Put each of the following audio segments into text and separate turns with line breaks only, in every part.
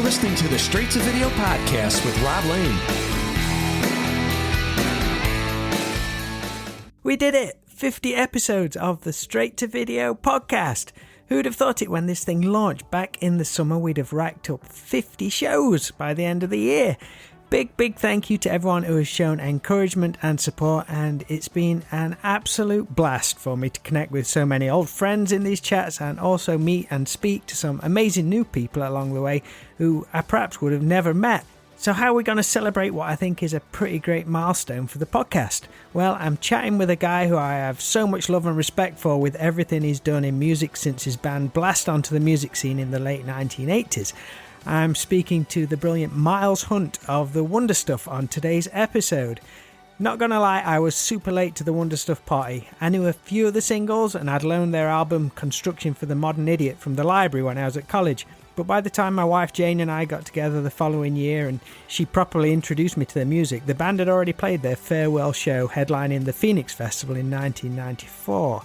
listening to the Straight to Video podcast with Rob Lane.
We did it! 50 episodes of the Straight to Video podcast. Who'd have thought it when this thing launched back in the summer we'd have racked up 50 shows by the end of the year. Big thank you to everyone who has shown encouragement and support, and it's been an absolute blast for me to connect with so many old friends in these chats and also meet and speak to some amazing new people along the way who I perhaps would have never met. So how are we going to celebrate what I think is a pretty great milestone for the podcast? Well, I'm chatting with a guy who I have so much love and respect for with everything he's done in music since his band blast onto the music scene in the late 1980s. I'm speaking to the brilliant Miles Hunt of The Wonder Stuff on today's episode. Not gonna lie, I was super late to the Wonder Stuff party. I knew a few of the singles and I'd loaned their album Construction for the Modern Idiot from the library when I was at college. But by the time my wife Jane and I got together the following year and she properly introduced me to their music, the band had already played their farewell show headlining the Phoenix Festival in 1994.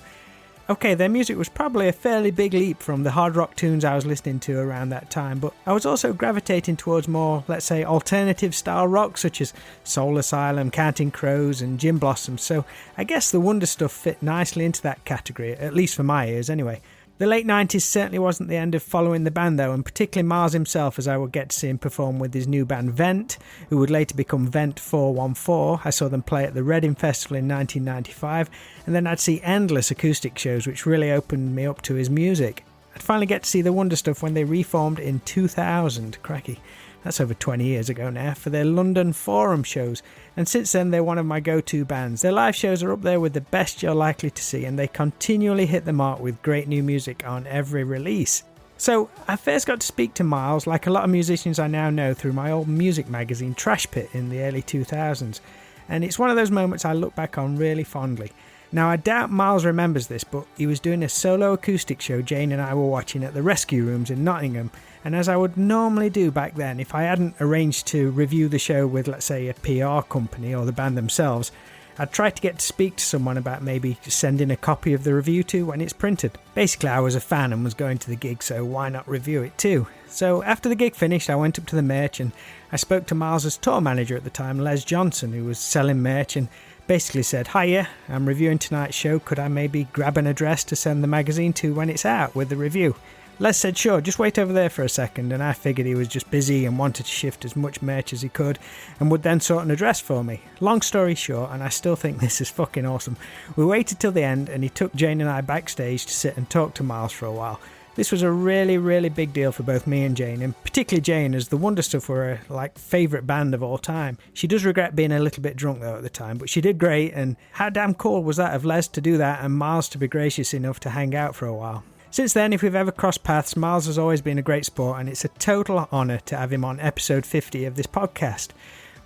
Okay, their music was probably a fairly big leap from the hard rock tunes I was listening to around that time, but I was also gravitating towards more, let's say, alternative style rock such as Soul Asylum, Counting Crows and Gin Blossoms, so I guess the Wonder Stuff fit nicely into that category, at least for my ears anyway. The late 90s certainly wasn't the end of following the band though, and particularly Miles himself, as I would get to see him perform with his new band Vent, who would later become Vent 414. I saw them play at the Reading Festival in 1995, and then I'd see endless acoustic shows which really opened me up to his music. I'd finally get to see the Wonder Stuff when they reformed in 2000, cracky. That's over 20 years ago now, for their London Forum shows, and since then they're one of my go-to bands. Their live shows are up there with the best you're likely to see, and they continually hit the mark with great new music on every release. So I first got to speak to Miles, like a lot of musicians I now know, through my old music magazine Trash Pit in the early 2000s, and it's one of those moments I look back on really fondly. Now, I doubt Miles remembers this, but he was doing a solo acoustic show Jane and I were watching at the Rescue Rooms in Nottingham, and as I would normally do back then, if I hadn't arranged to review the show with, let's say, a PR company or the band themselves, I'd try to get to speak to someone about maybe sending a copy of the review to when it's printed. Basically, I was a fan and was going to the gig, so why not review it too? So after the gig finished, I went up to the merch and I spoke to Miles' tour manager at the time, Les Johnson, who was selling merch, and basically said, "Hiya, I'm reviewing tonight's show, could I maybe grab an address to send the magazine to when it's out with the review?" Les said, "Sure, just wait over there for a second," and I figured he was just busy and wanted to shift as much merch as he could and would then sort an address for me. Long story short, and I still think this is fucking awesome, we waited till the end and he took Jane and I backstage to sit and talk to Miles for a while. This was a really big deal for both me and Jane, and particularly Jane, as the Wonder Stuff were her favourite band of all time. She does regret being a little bit drunk though at the time, but she did great, and how damn cool was that of Les to do that and Miles to be gracious enough to hang out for a while. Since then, if we've ever crossed paths, Miles has always been a great sport, and it's a total honour to have him on episode 50 of this podcast.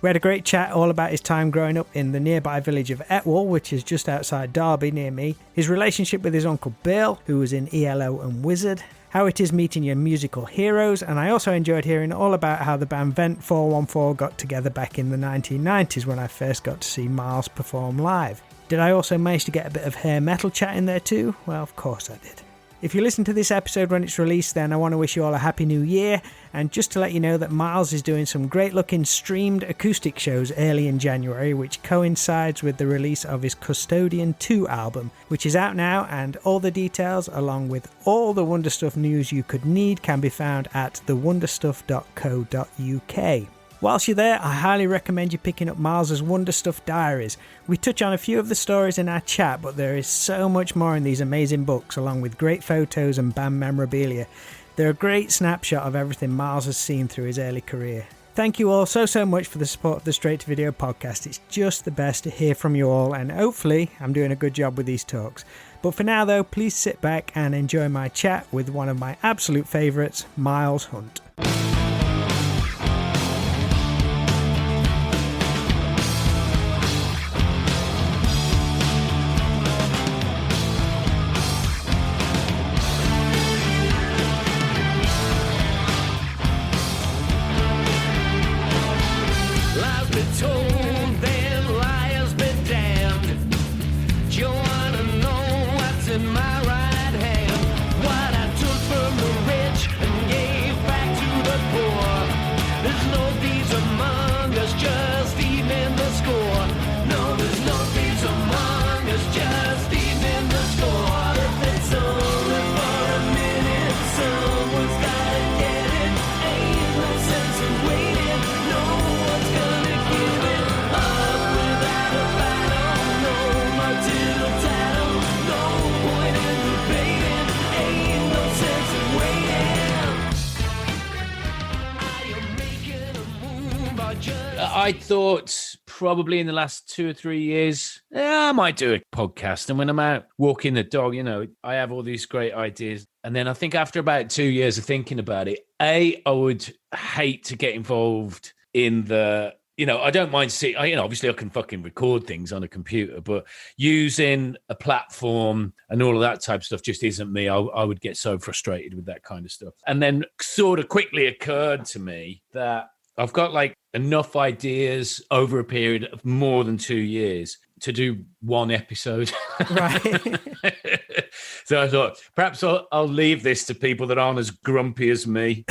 We had a great chat all about his time growing up in the nearby village of Etwall, which is just outside Derby near me, his relationship with his uncle Bill, who was in ELO and Wizzard, how it is meeting your musical heroes, and I also enjoyed hearing all about how the band Vent 414 got together back in the 1990s when I first got to see Miles perform live. Did I also manage to get a bit of hair metal chat in there too? Well, of course I did. If you listen to this episode when it's released, then I want to wish you all a happy new year, and just to let you know that Miles is doing some great looking streamed acoustic shows early in January, which coincides with the release of his Custodian 2 album, which is out now, and all the details along with all the Wonder Stuff news you could need can be found at thewonderstuff.co.uk. Whilst you're there, I highly recommend you picking up Miles' Wonder Stuff diaries. We touch on a few of the stories in our chat, but there is so much more in these amazing books, along with great photos and band memorabilia. They're a great snapshot of everything Miles has seen through his early career. Thank you all so much for the support of the Straight to Video podcast. It's just the best to hear from you all, and hopefully I'm doing a good job with these talks. But for now though, please sit back and enjoy my chat with one of my absolute favourites, Miles Hunt.
My right hand, what I took from the rich and gave back to the I thought probably in the last 2 or 3 years, I might do a podcast. And when I'm out walking the dog, I have all these great ideas. And then I think after about 2 years of thinking about it, I would hate to get involved in the, I don't mind seeing, obviously I can fucking record things on a computer, but using a platform and all of that type of stuff just isn't me. I would get so frustrated with that kind of stuff. And then sort of quickly occurred to me that I've got like enough ideas over a period of more than 2 years to do one episode.
Right.
So I thought, perhaps I'll leave this to people that aren't as grumpy as me.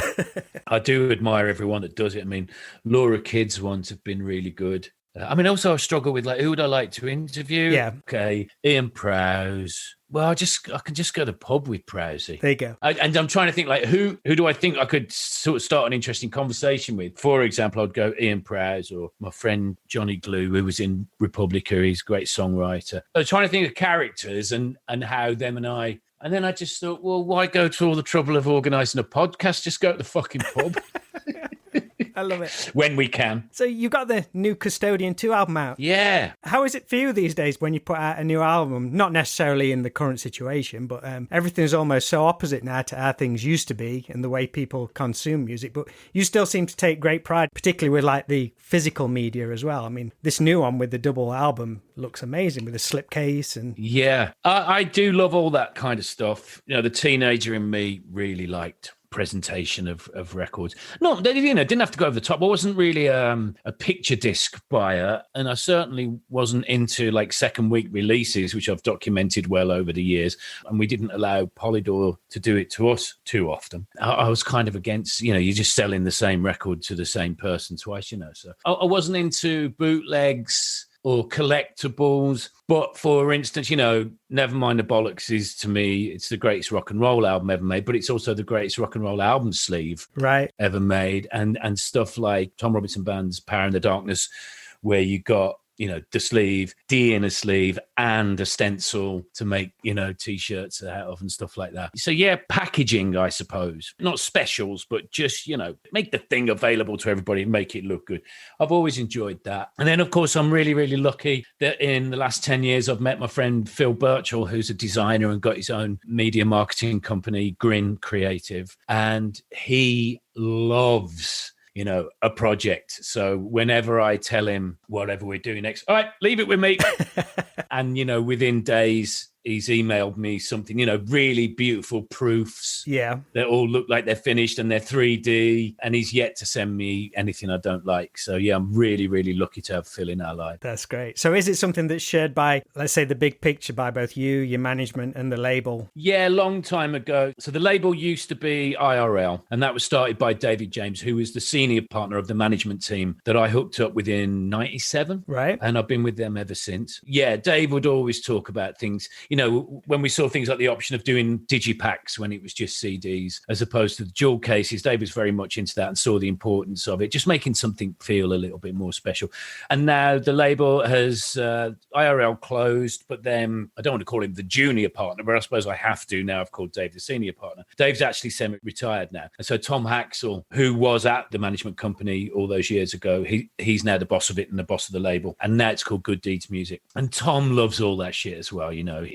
I do admire everyone that does it. I mean, Laura Kidd's ones have been really good. Also I struggle with who would I like to interview?
Yeah.
Okay, Ian Prowse. Well, I can just go to the pub with Prowsey.
There you go.
And I'm trying to think who do I think I could sort of start an interesting conversation with? For example, I'd go Ian Prowse or my friend Johnny Glue, who was in Republica. He's a great songwriter. I was trying to think of characters and how them and I. And then I just thought, well, why go to all the trouble of organising a podcast? Just go to the fucking pub.
I love it.
When we can.
So you got the new Custodian 2 album out.
Yeah.
How is it for you these days when you put out a new album? Not necessarily in the current situation, but everything's almost so opposite now to how things used to be and the way people consume music. But you still seem to take great pride, particularly with the physical media as well. I mean, this new one with the double album looks amazing with the slipcase and...
Yeah, I do love all that kind of stuff. The teenager in me really liked presentation of records. No, didn't have to go over the top. I wasn't really a picture disc buyer, and I certainly wasn't into second week releases, which I've documented well over the years. And we didn't allow Polydor to do it to us too often. I was kind of against, you're just selling the same record to the same person twice, So I wasn't into bootlegs or collectibles. But for instance, Never Mind the Bollocks is, to me, it's the greatest rock and roll album ever made, but it's also the greatest rock and roll album sleeve ever made. And stuff like Tom Robinson Band's Power in the Darkness, where you got, the sleeve, D in a sleeve, and a stencil to make, T-shirts out of and stuff like that. So, yeah, packaging, I suppose. Not specials, but just, make the thing available to everybody and make it look good. I've always enjoyed that. And then, of course, I'm really, really lucky that in the last 10 years, I've met my friend Phil Birchall, who's a designer and got his own media marketing company, Grin Creative. And he loves a project. So whenever I tell him whatever we're doing next, all right, leave it with me. And, within days, he's emailed me something, really beautiful proofs.
Yeah.
They all look like they're finished and they're 3D, and he's yet to send me anything I don't like. So, yeah, I'm really, really lucky to have Phil in our life.
That's great. So is it something that's shared by, let's say, the big picture by both you, your management, and the label?
Yeah, a long time ago. So the label used to be IRL, and that was started by David James, who was the senior partner of the management team that I hooked up with in 97.
Right.
And I've been with them ever since. Yeah, Dave would always talk about things. When we saw things like the option of doing digipacks when it was just CDs as opposed to the jewel cases, Dave was very much into that and saw the importance of it, just making something feel a little bit more special. And now the label has IRL closed, but then I don't want to call him the junior partner, but I suppose I have to now. I've called Dave the senior partner. Dave's actually semi-retired now. And so Tom Haxall, who was at the management company all those years ago, he's now the boss of it and the boss of the label. And now it's called Good Deeds Music. And Tom loves all that shit as well,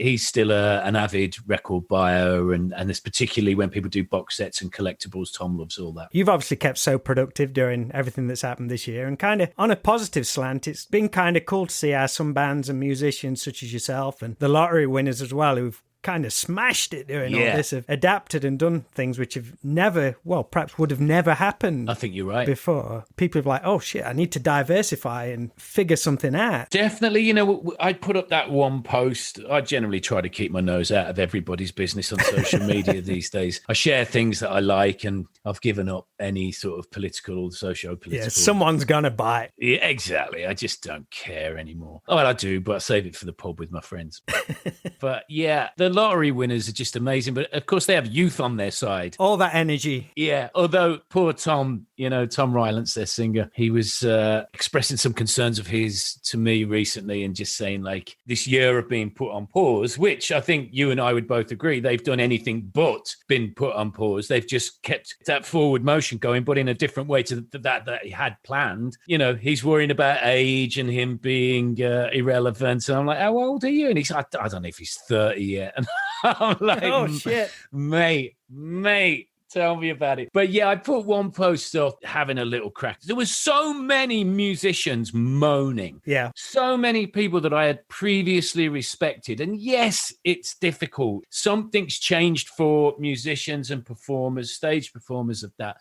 He's still an avid record buyer, and it's particularly when people do box sets and collectibles, Tom loves all that.
You've obviously kept so productive during everything that's happened this year, and kind of on a positive slant, it's been kind of cool to see how some bands and musicians such as yourself and the lottery winners as well, who've kind of smashed it doing all this, have adapted and done things which have never, perhaps would have never happened.
I think you're right.
Before. People are like, oh shit, I need to diversify and figure something out.
Definitely, I put up that one post. I generally try to keep my nose out of everybody's business on social media these days. I share things that I like, and I've given up any sort of political or socio-political.
Yeah, someone's gonna bite.
Yeah, exactly. I just don't care anymore. Oh, well, I do, but I save it for the pub with my friends. But yeah, the lottery winners are just amazing. But of course, they have youth on their side.
All that energy.
Yeah. Although poor Tom, Tom Rylance, their singer, he was expressing some concerns of his to me recently and just saying this year of being put on pause, which I think you and I would both agree they've done anything but been put on pause. They've just kept that forward motion going, but in a different way to that he had planned. You know, he's worrying about age and him being irrelevant. And I'm like, how old are you? And he's like, I don't know if he's 30 yet. And I'm like,
oh, shit.
Mate. Tell me about it. But yeah, I put one post up having a little crack. There was so many musicians moaning.
Yeah.
So many people that I had previously respected. And yes, it's difficult. Something's changed for musicians and performers, stage performers of that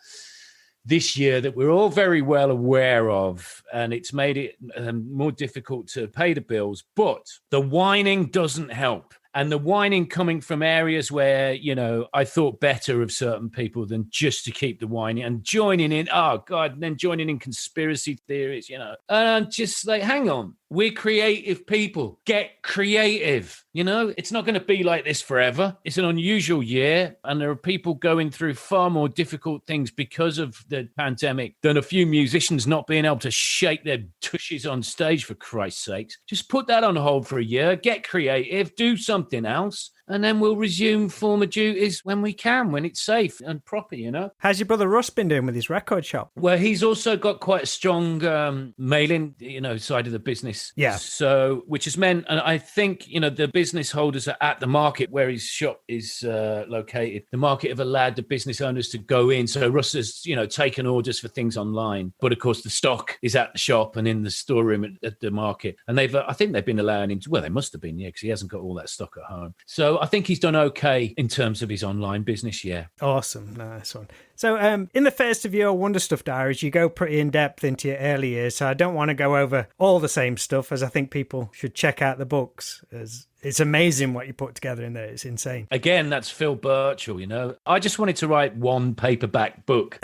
this year that we're all very well aware of, and it's made it more difficult to pay the bills. But the whining doesn't help. And the whining coming from areas where, you know, I thought better of certain people than just to keep the whining and joining in, oh, God, and then joining in conspiracy theories, you know. And I'm just like, hang on, we're creative people. Get creative. You know, it's not going to be like this forever. It's an unusual year, and there are people going through far more difficult things because of the pandemic than a few musicians not being able to shake their tushes on stage, for Christ's sakes. Just put that on hold for a year, get creative, do something else, and then we'll resume former duties when we can, when it's safe and proper, you know.
How's your brother Russ been doing with his record shop?
Well, he's also got quite a strong mailing, you know, side of the business.
Yeah.
So, which has meant, and I think, you know, the business holders are at the market where his shop is located. The market have allowed the business owners to go in. So Russ has, you know, taken orders for things online. But of course, the stock is at the shop and in the storeroom at the market. And I think they've been allowing him to, well, they must have been, yeah, because he hasn't got all that stock at home. So I think he's done okay in terms of his online business, yeah.
Awesome. Nice one. So in the first of your Wonder Stuff diaries, you go pretty in-depth into your early years, so I don't want to go over all the same stuff, as I think people should check out the books, as it's amazing what you put together in there. It's insane.
Again, that's Phil Birchall, you know. I just wanted to write one paperback book.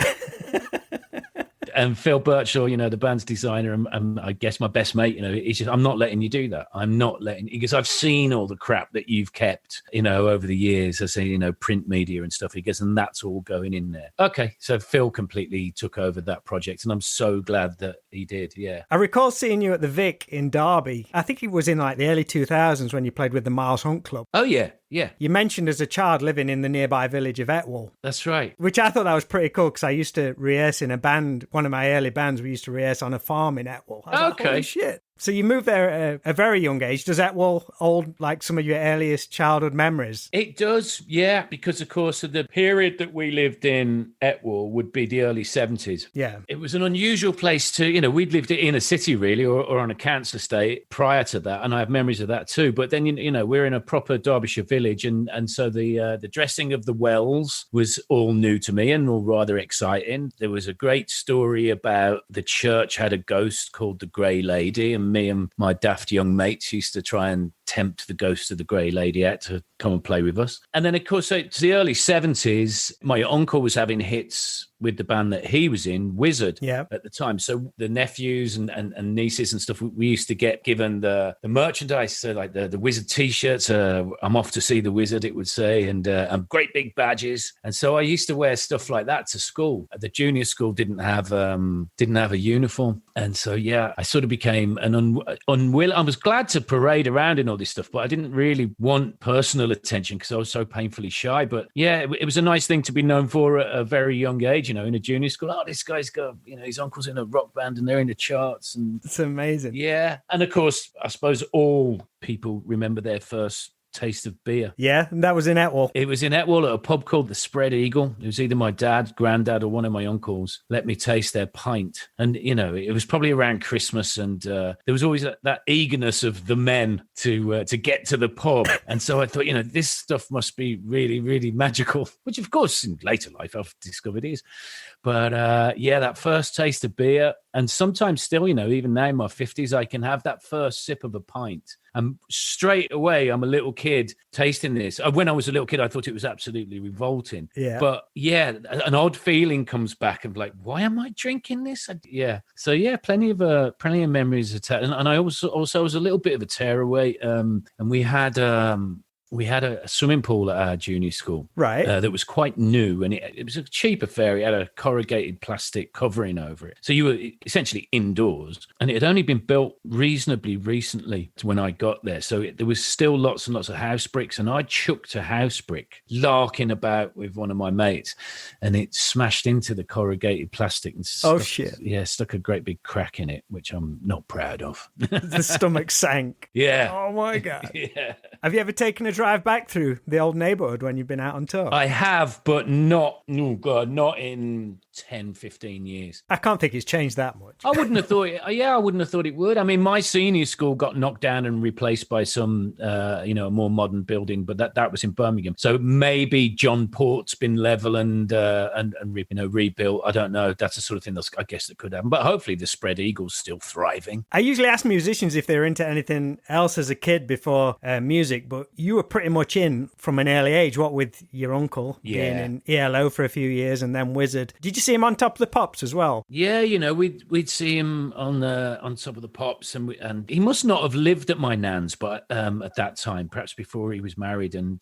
And Phil Birchall, you know, the band's designer, and I guess my best mate, you know, he's just, I'm not letting you do that. I'm not letting, because I've seen all the crap that you've kept, you know, over the years. I say, you know, print media and stuff. He goes, and that's all going in there. Okay. So Phil completely took over that project, and I'm so glad that he did. Yeah.
I recall seeing you at the Vic in Derby. I think it was in like the early 2000s when you played with the Miles Hunt Club.
Oh, yeah. Yeah.
You mentioned as a child living in the nearby village of Etwall.
That's right.
Which I thought that was pretty cool, because I used to rehearse in a band. One of my early bands, we used to rehearse on a farm in Etwall. I was like, holy shit. So you moved there at a very young age. Does Etwall hold like some of your earliest childhood memories?
It does, yeah, because of course of the period that we lived in, Etwall would be the early 70s.
Yeah.
It was an unusual place to, you know, we'd lived in a city really, or on a council estate prior to that, and I have memories of that too. But then, you know, we're in a proper Derbyshire village, and so the dressing of the wells was all new to me and all rather exciting. There was a great story about the church had a ghost called the Grey Lady, and me and my daft young mates used to try and tempt the ghost of the Grey Lady out to come and play with us. And then, of course, it's the early 70s. My uncle was having hits with the band that he was in, Wizzard, at the time. So the nephews and nieces and stuff, we used to get given the merchandise, so like the Wizzard T-shirts, I'm off to see the Wizzard, it would say, and great big badges. And so I used to wear stuff like that to school. The junior school didn't have a uniform. And so, yeah, I sort of became an unwilling. I was glad to parade around in all this stuff, but I didn't really want personal attention because I was so painfully shy. But yeah, it was a nice thing to be known for at a very young age, you know, in a junior school. Oh, this guy's got, you know, his uncle's in a rock band and they're in the charts. And
it's amazing.
Yeah. And of course, I suppose all people remember their first taste of beer.
Yeah, and that was in Etwall.
It was in Etwall at a pub called the Spread Eagle. It was either my dad, granddad, or one of my uncles let me taste their pint. And, you know, it was probably around Christmas, and there was always that eagerness of the men to get to the pub. And so I thought, you know, this stuff must be really, really magical, which of course in later life I've discovered is. But yeah, that first taste of beer, and sometimes still, you know, even now in my 50s, I can have that first sip of a pint. And straight away, I'm a little kid tasting this. When I was a little kid, I thought it was absolutely revolting.
Yeah.
But yeah, an odd feeling comes back of like, why am I drinking this? Yeah. So yeah, plenty of memories. And I also was a little bit of a tearaway. And we had we had a swimming pool at our junior school.
Right.
That was quite new, and it was a cheap affair. It had a corrugated plastic covering over it. So you were essentially indoors, and it had only been built reasonably recently to when I got there. So there was still lots and lots of house bricks, and I chucked a house brick larking about with one of my mates, and it smashed into the corrugated plastic and stuck a great big crack in it, which I'm not proud of.
The stomach sank.
Yeah.
Oh my God.
Yeah.
Have you ever taken a drive back through the old neighborhood when you've been out on tour?
I have, but not in 10, 15 years.
I can't think it's changed that much.
I wouldn't have thought it would. I mean, my senior school got knocked down and replaced by some, a more modern building, but that was in Birmingham. So maybe John Port's been level and rebuilt. I don't know. That's the sort of thing I guess that could happen. But hopefully the Spread Eagle's still thriving.
I usually ask musicians if they're into anything else as a kid before music, but you were pretty much in from an early age, what with your uncle being in ELO for a few years and then Wizzard. Did you see him on Top of the Pops as well?
Yeah, we'd see him on Top of the Pops, and he must not have lived at my nan's, but at that time, perhaps before he was married, and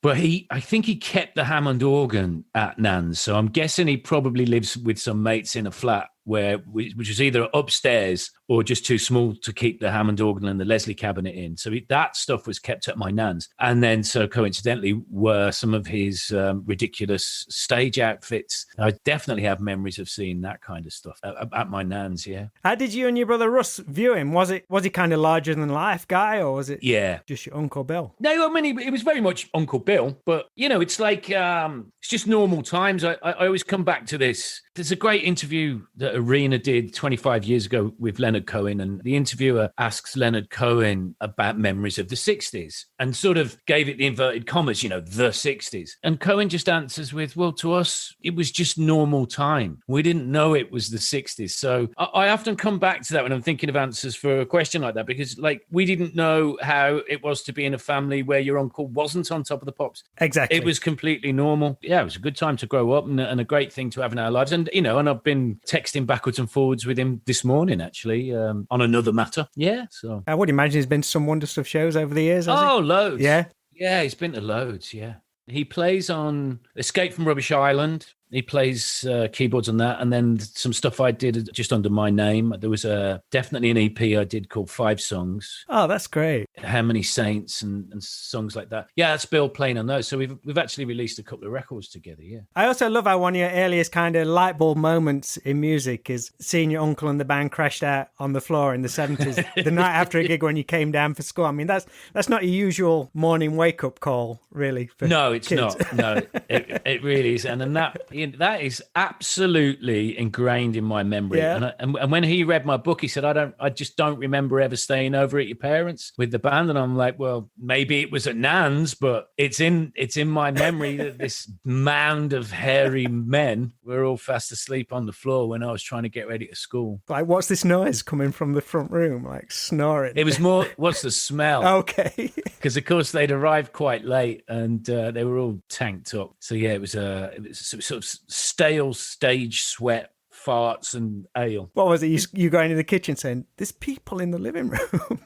but I think he kept the Hammond organ at nan's, so I'm guessing he probably lives with some mates in a flat which was either upstairs or just too small to keep the Hammond organ and the Leslie cabinet in. So that stuff was kept at my nan's. And then, so coincidentally, were some of his ridiculous stage outfits. I definitely have memories of seeing that kind of stuff at my nan's, yeah.
How did you and your brother Russ view him? Was he kind of larger than life guy, or was it just your Uncle Bill?
No, I mean, it was very much Uncle Bill, but, it's like, it's just normal times. I always come back to this. There's a great interview that Arena did 25 years ago with Leonard Cohen, and the interviewer asks Leonard Cohen about memories of the 60s and sort of gave it the inverted commas, the 60s. And Cohen just answers with, well, to us, it was just normal time. We didn't know it was the 60s. So I often come back to that when I'm thinking of answers for a question like that, because we didn't know how it was to be in a family where your uncle wasn't on Top of the Pops.
Exactly.
It was completely normal. Yeah, it was a good time to grow up and a great thing to have in our lives. And, and I've been texting backwards and forwards with him this morning, actually, on another matter. Yeah, so.
I would imagine he's been to some Wonder Stuff shows over the years, has he?
Loads.
Yeah?
Yeah, he's been to loads, yeah. He plays on Escape from Rubbish Island. He plays keyboards on that, and then some stuff I did just under my name. There was definitely an EP I did called 5 Songs.
Oh, that's great.
How Many Saints and songs like that. Yeah, that's Bill playing on those. So we've actually released a couple of records together, yeah.
I also love how one of your earliest kind of light bulb moments in music is seeing your uncle and the band crashed out on the floor in the 70s, the night after a gig when you came down for school. I mean, that's not your usual morning wake-up call, really.
No, it's kids. Not. No, it really is. And then that is absolutely ingrained in my memory.
Yeah.
And when he read my book, he said, I just don't remember ever staying over at your parents' with the band. And I'm like, well, maybe it was at Nan's, but it's in my memory that this mound of hairy men were all fast asleep on the floor when I was trying to get ready to school.
Like, what's this noise coming from the front room? Like snoring.
It was more, what's the smell?
Okay.
Because of course they'd arrived quite late and they were all tanked up. So yeah, it was sort of stale stage sweat, farts and ale.
What was it? You going in the kitchen saying, "There's people in the living room."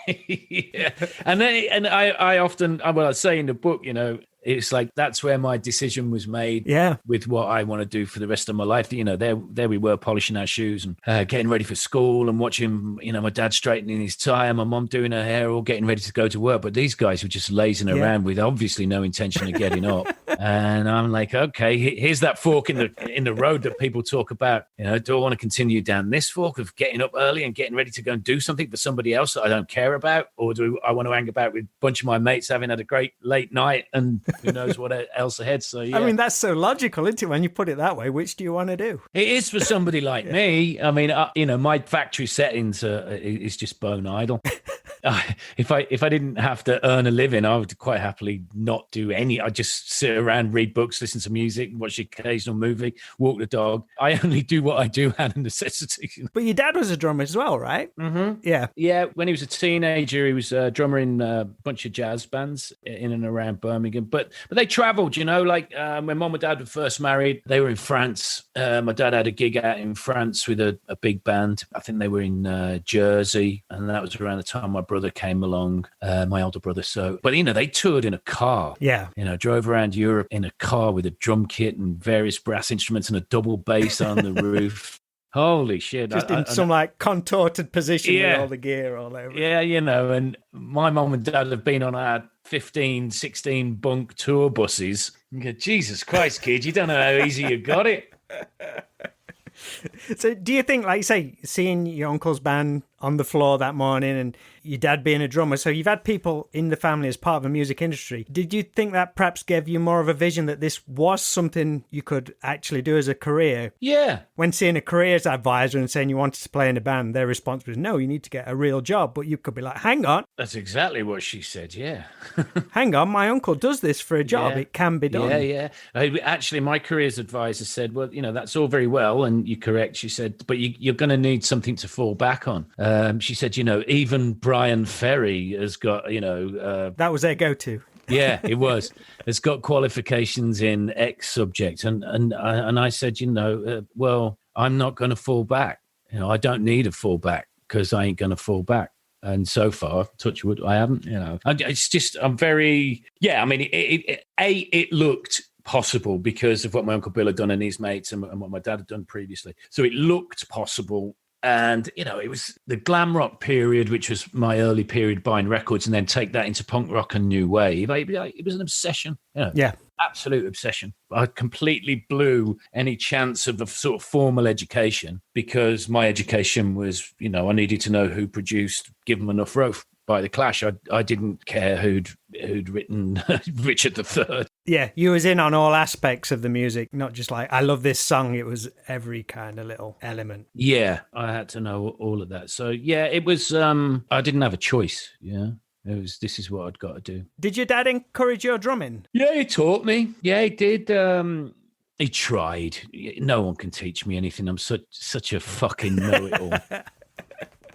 Yeah, and I often, I say in the book, it's like that's where my decision was made.
Yeah,
with what I want to do for the rest of my life. There we were polishing our shoes and getting ready for school and watching, my dad straightening his tie and my mom doing her hair, all getting ready to go to work. But these guys were just lazing around with obviously no intention of getting up. And I'm like, okay, here's that fork in the road that people talk about. Do I want to continue down this fork of getting up early and getting ready to go and do something for somebody else that I don't care about, or do I want to hang about with a bunch of my mates having had a great late night and who knows what else ahead? So yeah.
I mean, that's so logical, isn't it? When you put it that way, which do you want to do?
It is for somebody like me. I mean, my factory settings is just bone idle. If I didn't have to earn a living, I would quite happily not do any. I'd just sit around, read books, listen to music, watch the occasional movie, walk the dog. I only do what I do out of necessity.
But your dad was a drummer as well, right?
Mm-hmm.
Yeah.
Yeah. When he was a teenager, he was a drummer in a bunch of jazz bands in and around Birmingham. But they travelled, when mom and dad were first married, they were in France. My dad had a gig out in France with a big band. I think they were in Jersey, and that was around the time my brother came along, my older brother. So, but, they toured in a car.
Yeah.
Drove around Europe in a car with a drum kit and various brass instruments and a double bass on the roof. Holy shit.
Just in some contorted position with all the gear all over.
Yeah, and my mom and dad have been on our 15, 16 bunk tour buses. You go, Jesus Christ, kid, you don't know how easy you got it.
So do you think, like you say, seeing your uncle's band on the floor that morning and your dad being a drummer, so you've had people in the family as part of the music industry, did you think that perhaps gave you more of a vision that this was something you could actually do as a career?
Yeah.
When seeing a careers advisor and saying you wanted to play in a band, their response was, no, you need to get a real job. But you could be like, hang on.
That's exactly what she said, yeah.
Hang on, my uncle does this for a job.
Yeah.
It can be done.
Yeah. Actually, my careers advisor said, well, that's all very well, and you're correct. She said, but you're going to need something to fall back on. She said, even Brian Ferry has got,
that was their go-to.
Yeah, it was. It's got qualifications in X subject. And I said, well, I'm not going to fall back. I don't need a fall back because I ain't going to fall back. And so far, touch wood, I haven't, It's just, I'm very, it looked possible because of what my Uncle Bill had done and his mates and what my dad had done previously. So it looked possible. And, it was the glam rock period, which was my early period buying records, and then take that into punk rock and new wave. It was an obsession.
Yeah.
Absolute obsession. I completely blew any chance of a sort of formal education because my education was, I needed to know who produced Give 'Em Enough Rope by The Clash. I didn't care who'd written Richard III.
Yeah, you was in on all aspects of the music, not just like, I love this song. It was every kind of little element.
Yeah, I had to know all of that. So, yeah, it was, I didn't have a choice, this is what I'd got to do.
Did your dad encourage your drumming?
Yeah, he taught me. Yeah, he did. He tried. No one can teach me anything. I'm such a fucking know-it-all.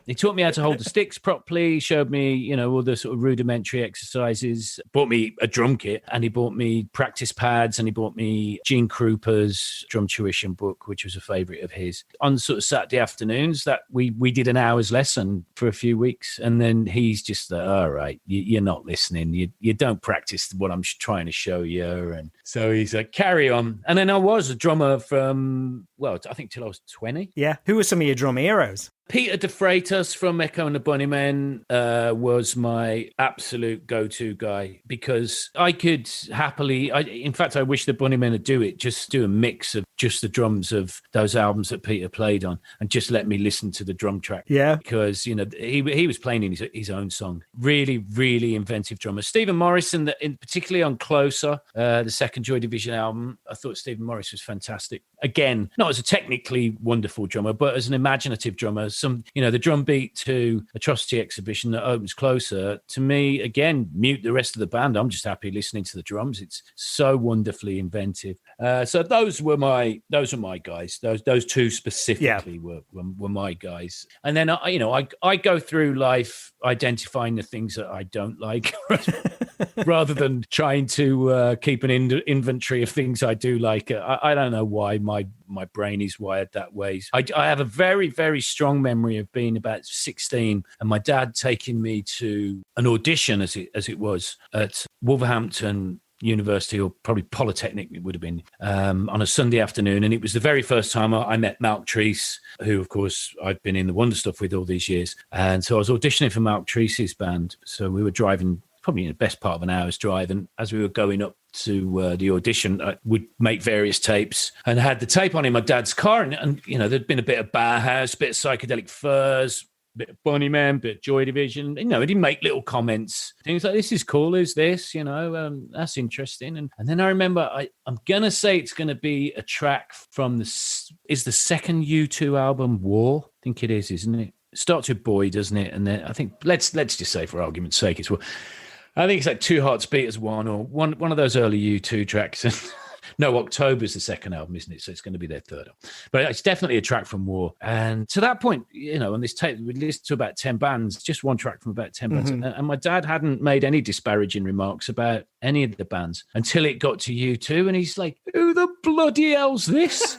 He taught me how to hold the sticks properly, showed me, all the sort of rudimentary exercises, bought me a drum kit, and he bought me practice pads, and he bought me Gene Krupa's drum tuition book, which was a favourite of his. On sort of Saturday afternoons, that we did an hour's lesson for a few weeks, and then he's just like, all right, you're not listening. You don't practice what I'm trying to show you. And so he's like, carry on. And then I was a drummer from, I think till I was 20.
Yeah. Who were some of your drum heroes?
Peter De Freitas from Echo and the Bunnymen was my absolute go-to guy because I could happily, in fact, I wish the Bunnymen would just do a mix of just the drums of those albums that Peter played on and just let me listen to the drum track.
Yeah.
Because, he was playing in his own song. Really, really inventive drummer. Stephen Morrison, particularly on Closer, the second Joy Division album, I thought Stephen Morris was fantastic. Again, not as a technically wonderful drummer, but as an imaginative drummer. The drum beat to Atrocity Exhibition that opens Closer, to me, again, mute the rest of the band. I'm just happy listening to the drums. It's so wonderfully inventive. So those were my guys. Those two specifically were my guys. And then I go through life identifying the things that I don't like rather than trying to keep an inventory of things I do like. I don't know why my brain is wired that way. I have a very, very strong memory of being about 16 and my dad taking me to an audition as it was at Wolverhampton University, or probably Polytechnic it would have been, on a Sunday afternoon. And it was the very first time I met Malk Treese, who, of course, I've been in the Wonder Stuff with all these years. And so I was auditioning for Malk Treese's band. So we were driving probably the best part of an hour's drive. And as we were going up to the audition, I would make various tapes and had the tape on in my dad's car. And there'd been a bit of Bauhaus, a bit of Psychedelic Furs, bit of Bunnymen, bit of Joy Division. He'd make little comments, things like, this is cool, is this, that's interesting. And then I remember, I'm going to say it's going to be a track from the second U2 album, War? I think it is, isn't it? It starts with Boy, doesn't it? And then I think, let's just say for argument's sake, it's War. I think it's like Two Hearts Beat as One, or one of those early U2 tracks. No, October's the second album, isn't it? So it's going to be their third album. But it's definitely a track from War. And to that point, on this tape, we listened to about 10 bands, just one track from about 10 bands. And my dad hadn't made any disparaging remarks about any of the bands until it got to U2. And he's like, who the bloody hell's this?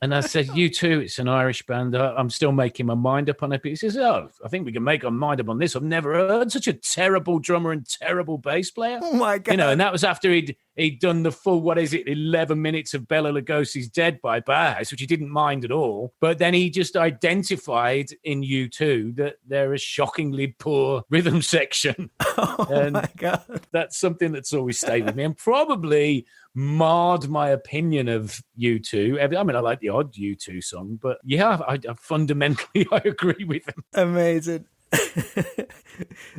And I said, U2, it's an Irish band. I'm still making my mind up on it. But he says, oh, I think we can make our mind up on this. I've never heard such a terrible drummer and terrible bass player.
Oh, my God.
And that was after he'd done the full, 11 minutes of Bela Lugosi's Dead by Bauhaus, which he didn't mind at all. But then he just identified in U2 that they're a shockingly poor rhythm section.
Oh, my God.
That's something that's always stayed with me and probably marred my opinion of U2. I mean, I like the odd U2 song, but yeah, I fundamentally, I agree with him.
Amazing.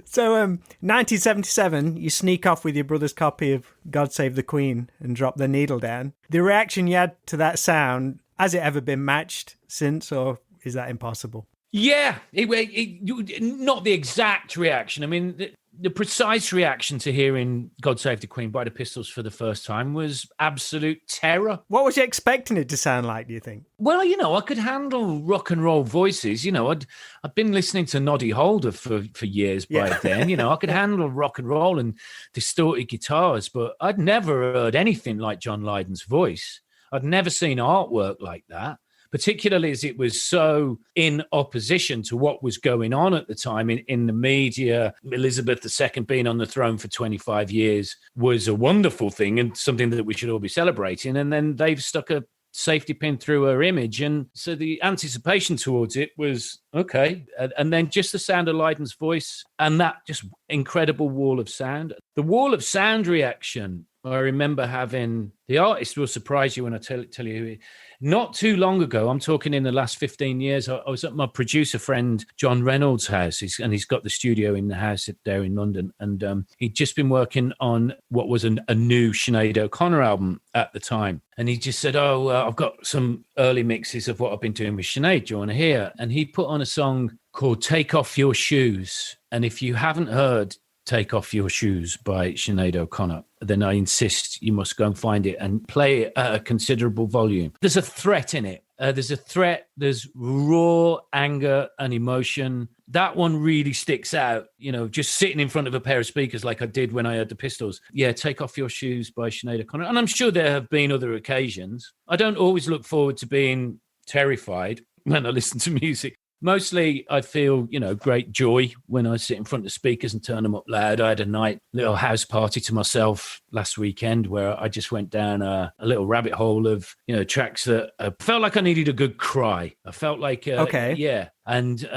So 1977, you sneak off with your brother's copy of God Save the Queen and drop the needle down. The reaction you had to that sound, has it ever been matched since, or is that impossible?
Yeah, not the exact reaction. I mean, the precise reaction to hearing God Save the Queen by the Pistols for the first time was absolute terror.
What was you expecting it to sound like, do you think?
Well, I could handle rock and roll voices. I'd been listening to Noddy Holder for years by then. I could handle rock and roll and distorted guitars, but I'd never heard anything like John Lydon's voice. I'd never seen artwork like that, particularly as it was so in opposition to what was going on at the time in the media. Elizabeth II being on the throne for 25 years was a wonderful thing and something that we should all be celebrating. And then they've stuck a safety pin through her image. And so the anticipation towards it was, okay. And then just the sound of Lydon's voice and that just incredible wall of sound. The wall of sound reaction, I remember having, the artist will surprise you when I tell you who he, not too long ago, I'm talking in the last 15 years, I was at my producer friend John Reynolds' house, and he's got the studio in the house there in London, and he'd just been working on what was a new Sinead O'Connor album at the time, and he just said, I've got some early mixes of what I've been doing with Sinead, do you want to hear? And he put on a song called Take Off Your Shoes, and if you haven't heard Take Off Your Shoes by Sinead O'Connor, then I insist you must go and find it and play it at a considerable volume. There's a threat in it. There's raw anger and emotion. That one really sticks out, just sitting in front of a pair of speakers like I did when I heard the Pistols. Yeah, Take Off Your Shoes by Sinead O'Connor. And I'm sure there have been other occasions. I don't always look forward to being terrified when I listen to music. Mostly, I feel, great joy when I sit in front of speakers and turn them up loud. I had a little house party to myself last weekend where I just went down a little rabbit hole of, tracks that felt like I needed a good cry. I felt like,
okay.
Yeah. And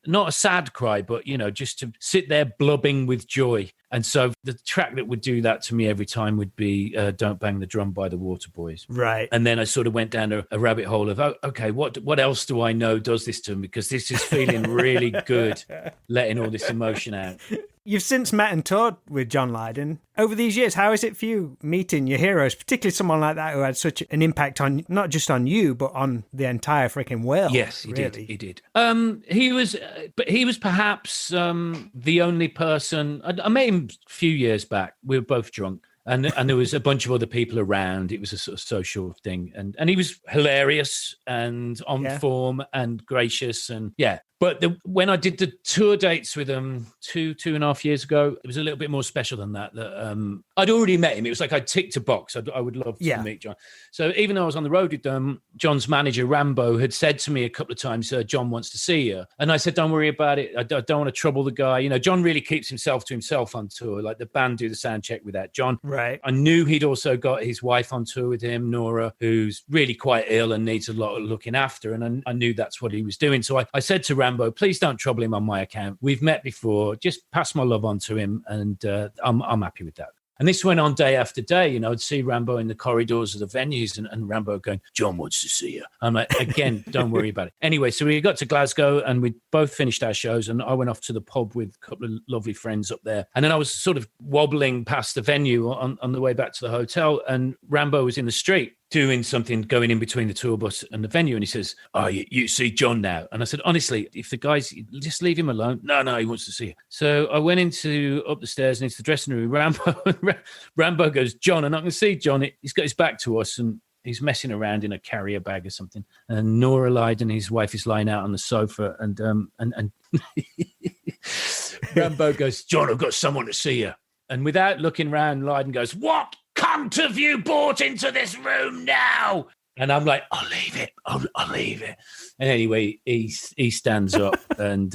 not a sad cry, but, just to sit there blubbing with joy. And so the track that would do that to me every time would be Don't Bang the Drum by the Waterboys.
Right.
And then I sort of went down a rabbit hole of, okay, what else do I know does this to me? Because this is feeling really good, letting all this emotion out.
You've since met and toured with John Lydon. Over these years, how is it for you meeting your heroes, particularly someone like that who had such an impact on not just on you, but on the entire freaking world?
Yes, he did. He did. He was perhaps the only person. I met him a few years back. We were both drunk. And there was a bunch of other people around. It was a sort of social thing. And he was hilarious and on form and gracious. And yeah. But when I did the tour dates with him 2.5 years ago, it was a little bit more special than that. I'd already met him. It was like I ticked a box. I would love to meet John. So even though I was on the road with them, John's manager, Rambo, had said to me a couple of times, John wants to see you. And I said, don't worry about it. I don't want to trouble the guy. John really keeps himself to himself on tour. Like the band do the sound check without John.
Right.
I knew he'd also got his wife on tour with him, Nora, who's really quite ill and needs a lot of looking after. And I knew that's what he was doing. So I said to Rambo, please don't trouble him on my account. We've met before. Just pass my love on to him. And I'm happy with that. And this went on day after day. I'd see Rambo in the corridors of the venues and Rambo going, John wants to see you. I'm like, again, don't worry about it. Anyway, so we got to Glasgow and we both finished our shows and I went off to the pub with a couple of lovely friends up there. And then I was sort of wobbling past the venue on the way back to the hotel and Rambo was in the street doing something, going in between the tour bus and the venue. And he says, you see John now. And I said, honestly, if the guy's, just leave him alone. No, he wants to see you. So I went up the stairs and into the dressing room. Rambo goes, John, and I can see John, he's got his back to us and he's messing around in a carrier bag or something. And Nora Lydon, his wife, is lying out on the sofa. And Rambo goes, John, I've got someone to see you. And without looking round, Lydon goes, what cunt have you brought into this room now? And I'm like, I'll leave it. I'll leave it. And anyway, he stands up and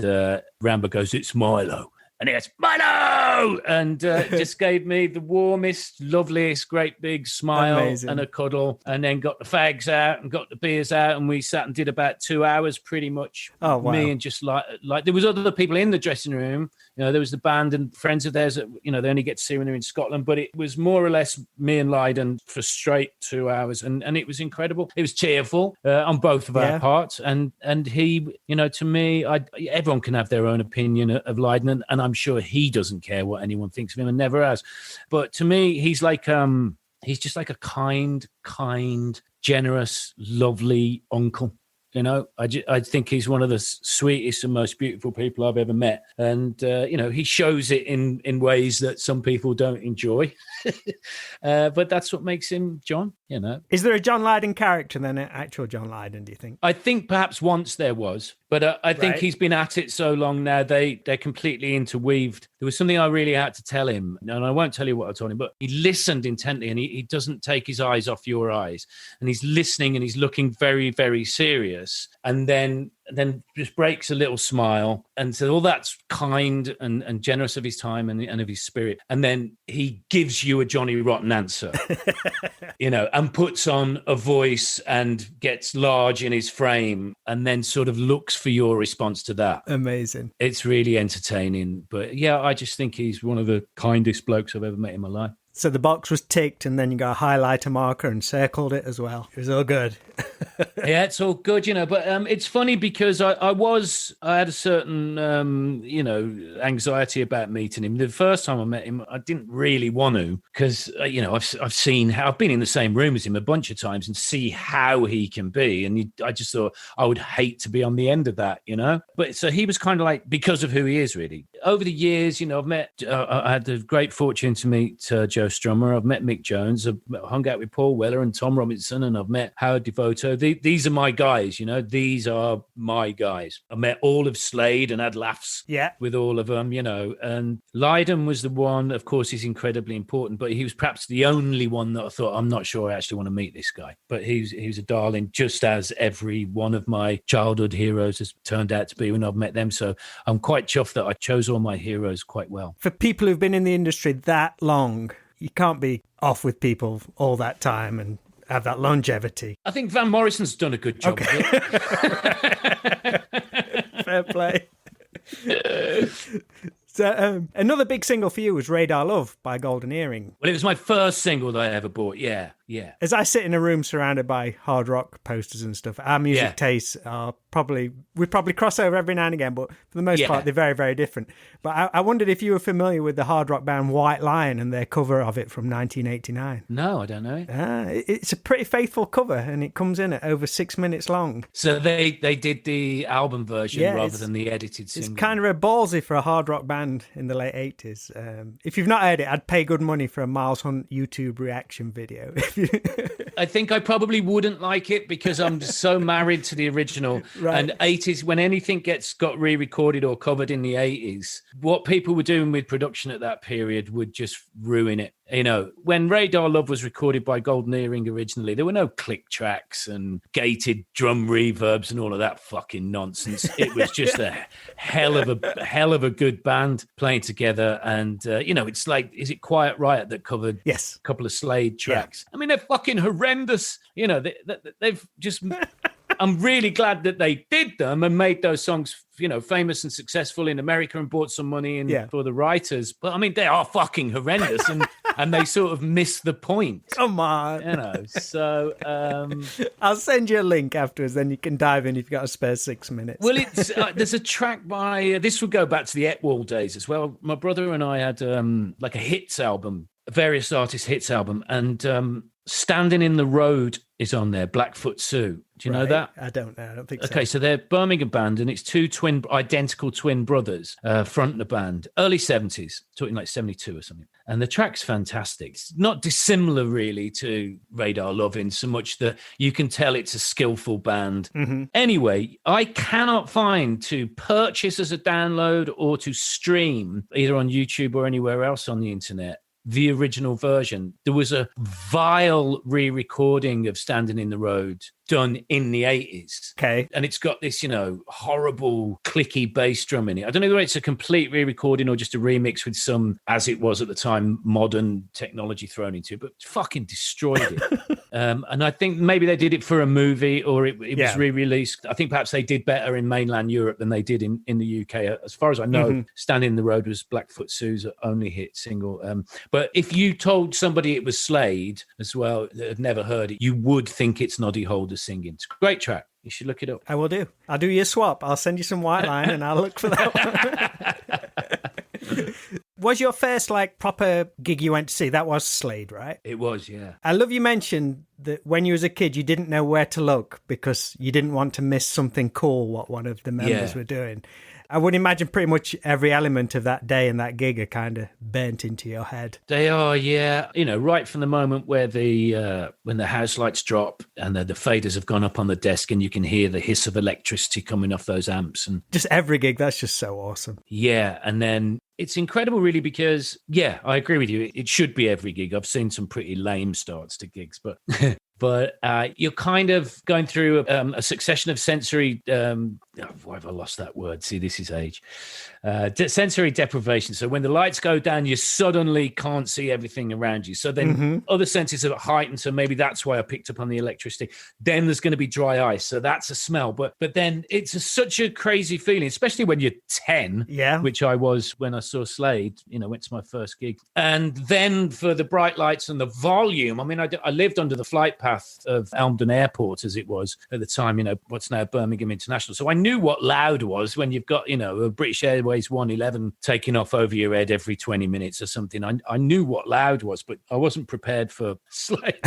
Rambo goes, it's Milo. And he goes, Milo! And just gave me the warmest, loveliest, great big smile. Amazing. And a cuddle. And then got the fags out and got the beers out. And we sat and did about 2 hours pretty much. Oh, wow. Me and just like there was other people in the dressing room. You know, there was the band and friends of theirs that, you know, they only get to see when they're in Scotland. But it was more or less me and Lydon for straight 2 hours. And it was incredible. It was cheerful on both of our parts. And he, you know, to me, everyone can have their own opinion of Lydon. And I'm sure he doesn't care what anyone thinks of him and never has. But to me, he's like, he's just like a kind, generous, lovely uncle. You know, I think he's one of the sweetest and most beautiful people I've ever met. And, you know, he shows it in ways that some people don't enjoy. But that's what makes him John, you know.
Is there a John Lydon character then, an actual John Lydon, do you think?
I think perhaps once there was. But I think he's been at it so long now, they're completely interweaved. There was something I really had to tell him, and I won't tell you what I told him, but he listened intently, and he doesn't take his eyes off your eyes. And he's listening, and he's looking very, very serious. And then just breaks a little smile and says, "Oh, that's kind and generous of his time and of his spirit." And then he gives you a Johnny Rotten answer, you know, and puts on a voice and gets large in his frame and then sort of looks for your response to that.
Amazing.
It's really entertaining. But yeah, I just think he's one of the kindest blokes I've ever met in my life.
So the box was ticked and then you got a highlighter marker and circled it as well. It was all good.
Yeah, it's all good, you know, but it's funny because I had a certain, you know, anxiety about meeting him. The first time I met him, I didn't really want to because, you know, I've been in the same room as him a bunch of times and see how he can be. And I just thought I would hate to be on the end of that, you know. But so he was kind of like, because of who he is, really. Over the years, you know, I had the great fortune to meet Joe Strummer. I've met Mick Jones. I've hung out with Paul Weller and Tom Robinson, and I've met Howard Devoto. These are my guys, you know. These are my guys. I met all of Slade and had laughs with all of them, you know. And Lydon was the one, of course, he's incredibly important, but he was perhaps the only one that I thought, I'm not sure I actually want to meet this guy. But he was a darling, just as every one of my childhood heroes has turned out to be when I've met them. So I'm quite chuffed that I chose all my heroes quite well.
For people who've been in the industry that long, you can't be off with people all that time and have that longevity.
I think Van Morrison's done a good job.
Okay. Fair play. So another big single for you was Radar Love by Golden Earring.
Well, it was my first single that I ever bought, yeah.
As I sit in a room surrounded by hard rock posters and stuff, our music tastes are we probably cross over every now and again, but for the most part, they're very, very different. But I wondered if you were familiar with the hard rock band White Lion and their cover of it from 1989.
No, I don't know.
It's a pretty faithful cover, and it comes in at over 6 minutes long.
So they did the album version rather than the edited single.
It's kind of a ballsy for a hard rock band in the late 80s. If you've not heard it, I'd pay good money for a Miles Hunt YouTube reaction video.
I think I probably wouldn't like it because I'm so married to the original. Right. And 80s, when anything got re-recorded or covered in the 80s, what people were doing with production at that period would just ruin it. You know, when Radar Love was recorded by Golden Earring originally, there were no click tracks and gated drum reverbs and all of that fucking nonsense. It was just a hell of a good band playing together. And, you know, it's like, is it Quiet Riot that covered a couple of Slade tracks? Yeah. I mean, they're fucking horrendous. You know, they've just... I'm really glad that they did them and made those songs, you know, famous and successful in America and brought some money in for the writers. But I mean, they are fucking horrendous and they sort of miss the point.
Come on.
You know, so...
I'll send you a link afterwards, then you can dive in if you've got a spare 6 minutes.
Well, it's there's a track by... this would go back to the Etwall days as well. My brother and I had like a hits album, a various artists' hits album, and Standing in the Road is on there, Blackfoot Sue. Do you know that?
I don't know. I don't think so.
Okay, so they're Birmingham band, and it's two identical twin brothers front the band. Early 70s, talking like 72 or something. And the track's fantastic. It's not dissimilar, really, to Radar Love in so much that you can tell it's a skillful band. Mm-hmm. Anyway, I cannot find to purchase as a download or to stream, either on YouTube or anywhere else on the internet, the original version. There was a vile re-recording of Standing in the Road done in the 80s.
Okay.
And it's got this, horrible clicky bass drum in it. I don't know whether it's a complete re-recording or just a remix with some, as it was at the time, modern technology thrown into it, but fucking destroyed it. And I think maybe they did it for a movie or it was re-released. I think perhaps they did better in mainland Europe than they did in the UK. As far as I know, Standing in the Road was Blackfoot Sue's only hit single. But if you told somebody it was Slade as well, that had never heard it, you would think it's Noddy Holder singing. It's a great track. You should look it up.
I will do. I'll do your swap. I'll send you some White Line and I'll look for that one. Was your first proper gig you went to see? That was Slade, right?
It was, yeah.
I love you mentioned that when you was a kid, you didn't know where to look because you didn't want to miss something cool, what one of the members were doing. I would imagine pretty much every element of that day and that gig are kind of burnt into your head.
They are, yeah. Right from the moment where when the house lights drop and the faders have gone up on the desk and you can hear the hiss of electricity coming off those amps. And
just every gig, that's just so awesome.
Yeah, and then it's incredible really because, I agree with you. It should be every gig. I've seen some pretty lame starts to gigs, but... But you're kind of going through a succession of sensory, why have I lost that word? See, this is age. Sensory deprivation. So when the lights go down, you suddenly can't see everything around you. So then other senses are heightened. So maybe that's why I picked up on the electricity. Then there's going to be dry ice. So that's a smell. But then it's such a crazy feeling, especially when you're 10, which I was when I saw Slade, went to my first gig. And then for the bright lights and the volume, I mean, I lived under the flight path of Elmdon Airport, as it was at the time, what's now Birmingham International. So I knew what loud was when you've got, a British Airways 111 taking off over your head every 20 minutes or something. I knew what loud was, but I wasn't prepared for Slade.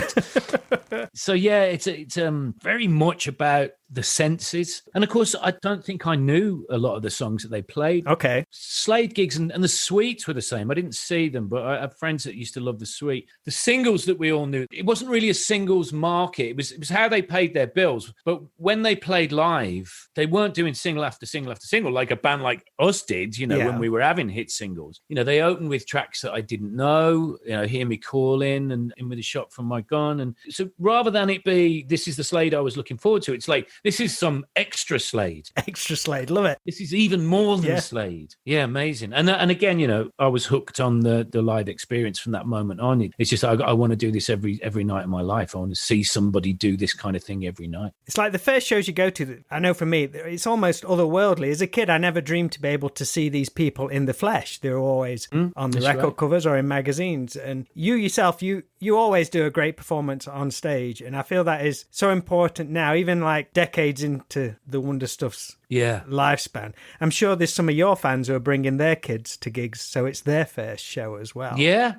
So it's very much about the senses. And of course, I don't think I knew a lot of the songs that they played.
Okay.
Slade gigs and the Sweets were the same. I didn't see them, but I have friends that used to love the Sweet. The singles that we all knew, it wasn't really a singles market. It was how they paid their bills. But when they played live, they weren't doing single after single after single like a band like us did, when we were having hit singles. They opened with tracks that I didn't know, Hear Me Calling and In With a Shot From My Gun. And so rather than it be, this is the Slade I was looking forward to, it's like, this is some extra Slade.
Extra Slade, love it.
This is even more than Slade. Yeah, amazing. And again, I was hooked on the live experience from that moment on. It's just I want to do this every night of my life. I want to see somebody do this kind of thing every night.
It's like the first shows you go to. I know for me, it's almost otherworldly. As a kid, I never dreamed to be able to see these people in the flesh. They were always on the record covers or in magazines. And you yourself, you always do a great performance on stage. And I feel that is so important now, even decades into the Wonder Stuff's lifespan. I'm sure there's some of your fans who are bringing their kids to gigs, so it's their first show as well.
Yeah,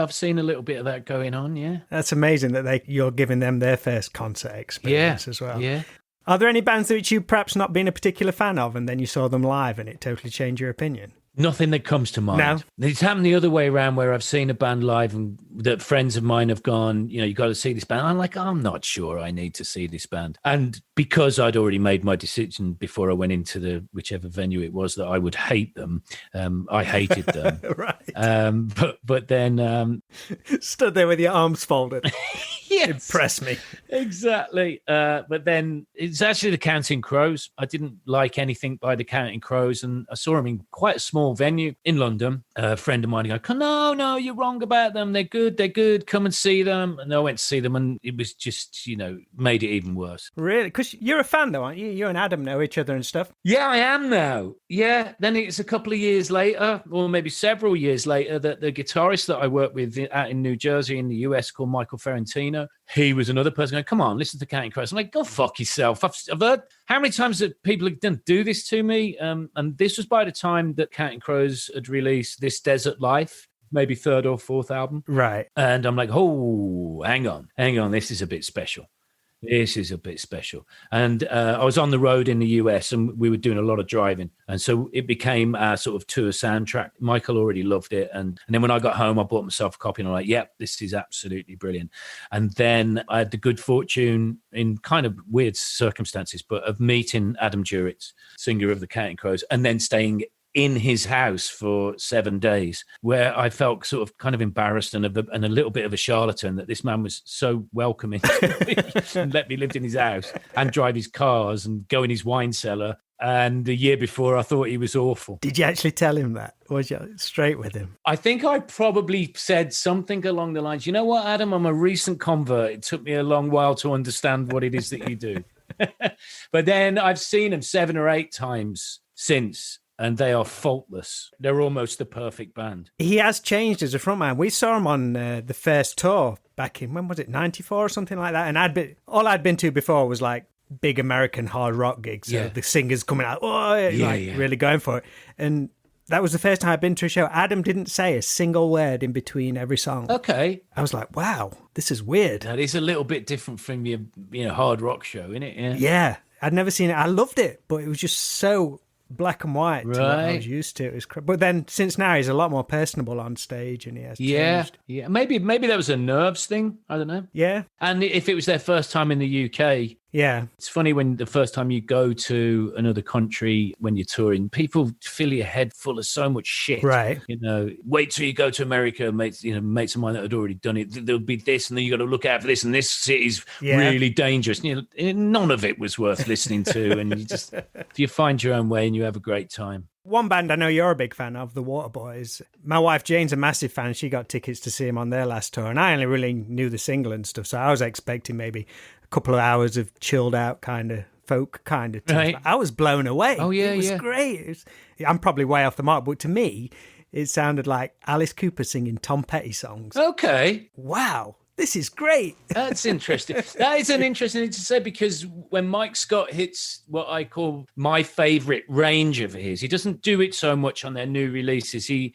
I've seen a little bit of that going on,
That's amazing that you're giving them their first concert experience as well.
Yeah.
Are there any bands that you perhaps not been a particular fan of and then you saw them live and it totally changed your opinion?
Nothing that comes to mind. No. It's happened the other way around where I've seen a band live and that friends of mine have gone, you got to see this band. I'm like, I'm not sure I need to see this band. And because I'd already made my decision before I went into whichever venue it was that I would hate them, I hated them.
Right.
But then...
stood there with your arms folded.
Yes.
Impress me.
Exactly. But then it's actually the Counting Crows. I didn't like anything by the Counting Crows, and I saw them in quite a small venue in London. A friend of mine go, no, you're wrong about them. They're good. Come and see them. And I went to see them, and it was just, made it even worse.
Really? Because you're a fan, though, aren't you? You and Adam know each other and stuff.
Yeah, I am now. Yeah. Then it's a couple of years later, or maybe several years later, that the guitarist that I worked with out in New Jersey in the US called Michael Ferrantino, he was another person going, come on, listen to Counting Crows. I'm like, go fuck yourself. I've heard how many times that people have done do this to me. And this was by the time that Counting Crows had released This Desert Life, maybe third or fourth album.
Right.
And I'm like, oh, hang on. This is a bit special. And I was on the road in the US and we were doing a lot of driving. And so it became our sort of tour soundtrack. Michael already loved it. And then when I got home, I bought myself a copy and I'm like, yep, this is absolutely brilliant. And then I had the good fortune in kind of weird circumstances, but of meeting Adam Duritz, singer of the Counting Crows, and then staying in his house for 7 days, where I felt sort of kind of embarrassed and a little bit of a charlatan that this man was so welcoming to me and let me live in his house and drive his cars and go in his wine cellar. And the year before, I thought he was awful.
Did you actually tell him that? Or was you straight with him?
I think I probably said something along the lines, you know what, Adam, I'm a recent convert. It took me a long while to understand what it is that you do. But then I've seen him 7 or 8 times since, and they are faultless. They're almost the perfect band.
He has changed as a frontman. We saw him on the first tour back in, when was it, 94 or something like that? And all I'd been to before was like big American hard rock gigs. So the singers coming out, really going for it. And that was the first time I'd been to a show. Adam didn't say a single word in between every song.
Okay.
I was like, wow, this is weird.
That is a little bit different from your hard rock show, isn't it?
Yeah. I'd never seen it. I loved it, but it was just so black and white to what I was used to. It was but then since now he's a lot more personable on stage and he has changed.
Yeah. Maybe that was a nerves thing. I don't know.
Yeah.
And if it was their first time in the UK, it's funny when the first time you go to another country when you're touring, people fill your head full of so much shit.
Right.
Wait till you go to America, mates of mine that had already done it. There'll be this, and then you got to look out for this, and this city's really dangerous. None of it was worth listening to, and you find your own way and you have a great time.
One band I know you're a big fan of, the Waterboys. My wife Jane's a massive fan. She got tickets to see him on their last tour, and I only really knew the single and stuff, so I was expecting maybe a couple of hours of chilled out kind of folk kind of tunes. I was blown away.
Oh yeah,
it was great. I'm probably way off the mark, but to me, it sounded like Alice Cooper singing Tom Petty songs.
Okay,
wow. This is great.
That's interesting. That is an interesting thing to say, because when Mike Scott hits what I call my favorite range of his, he doesn't do it so much on their new releases. He's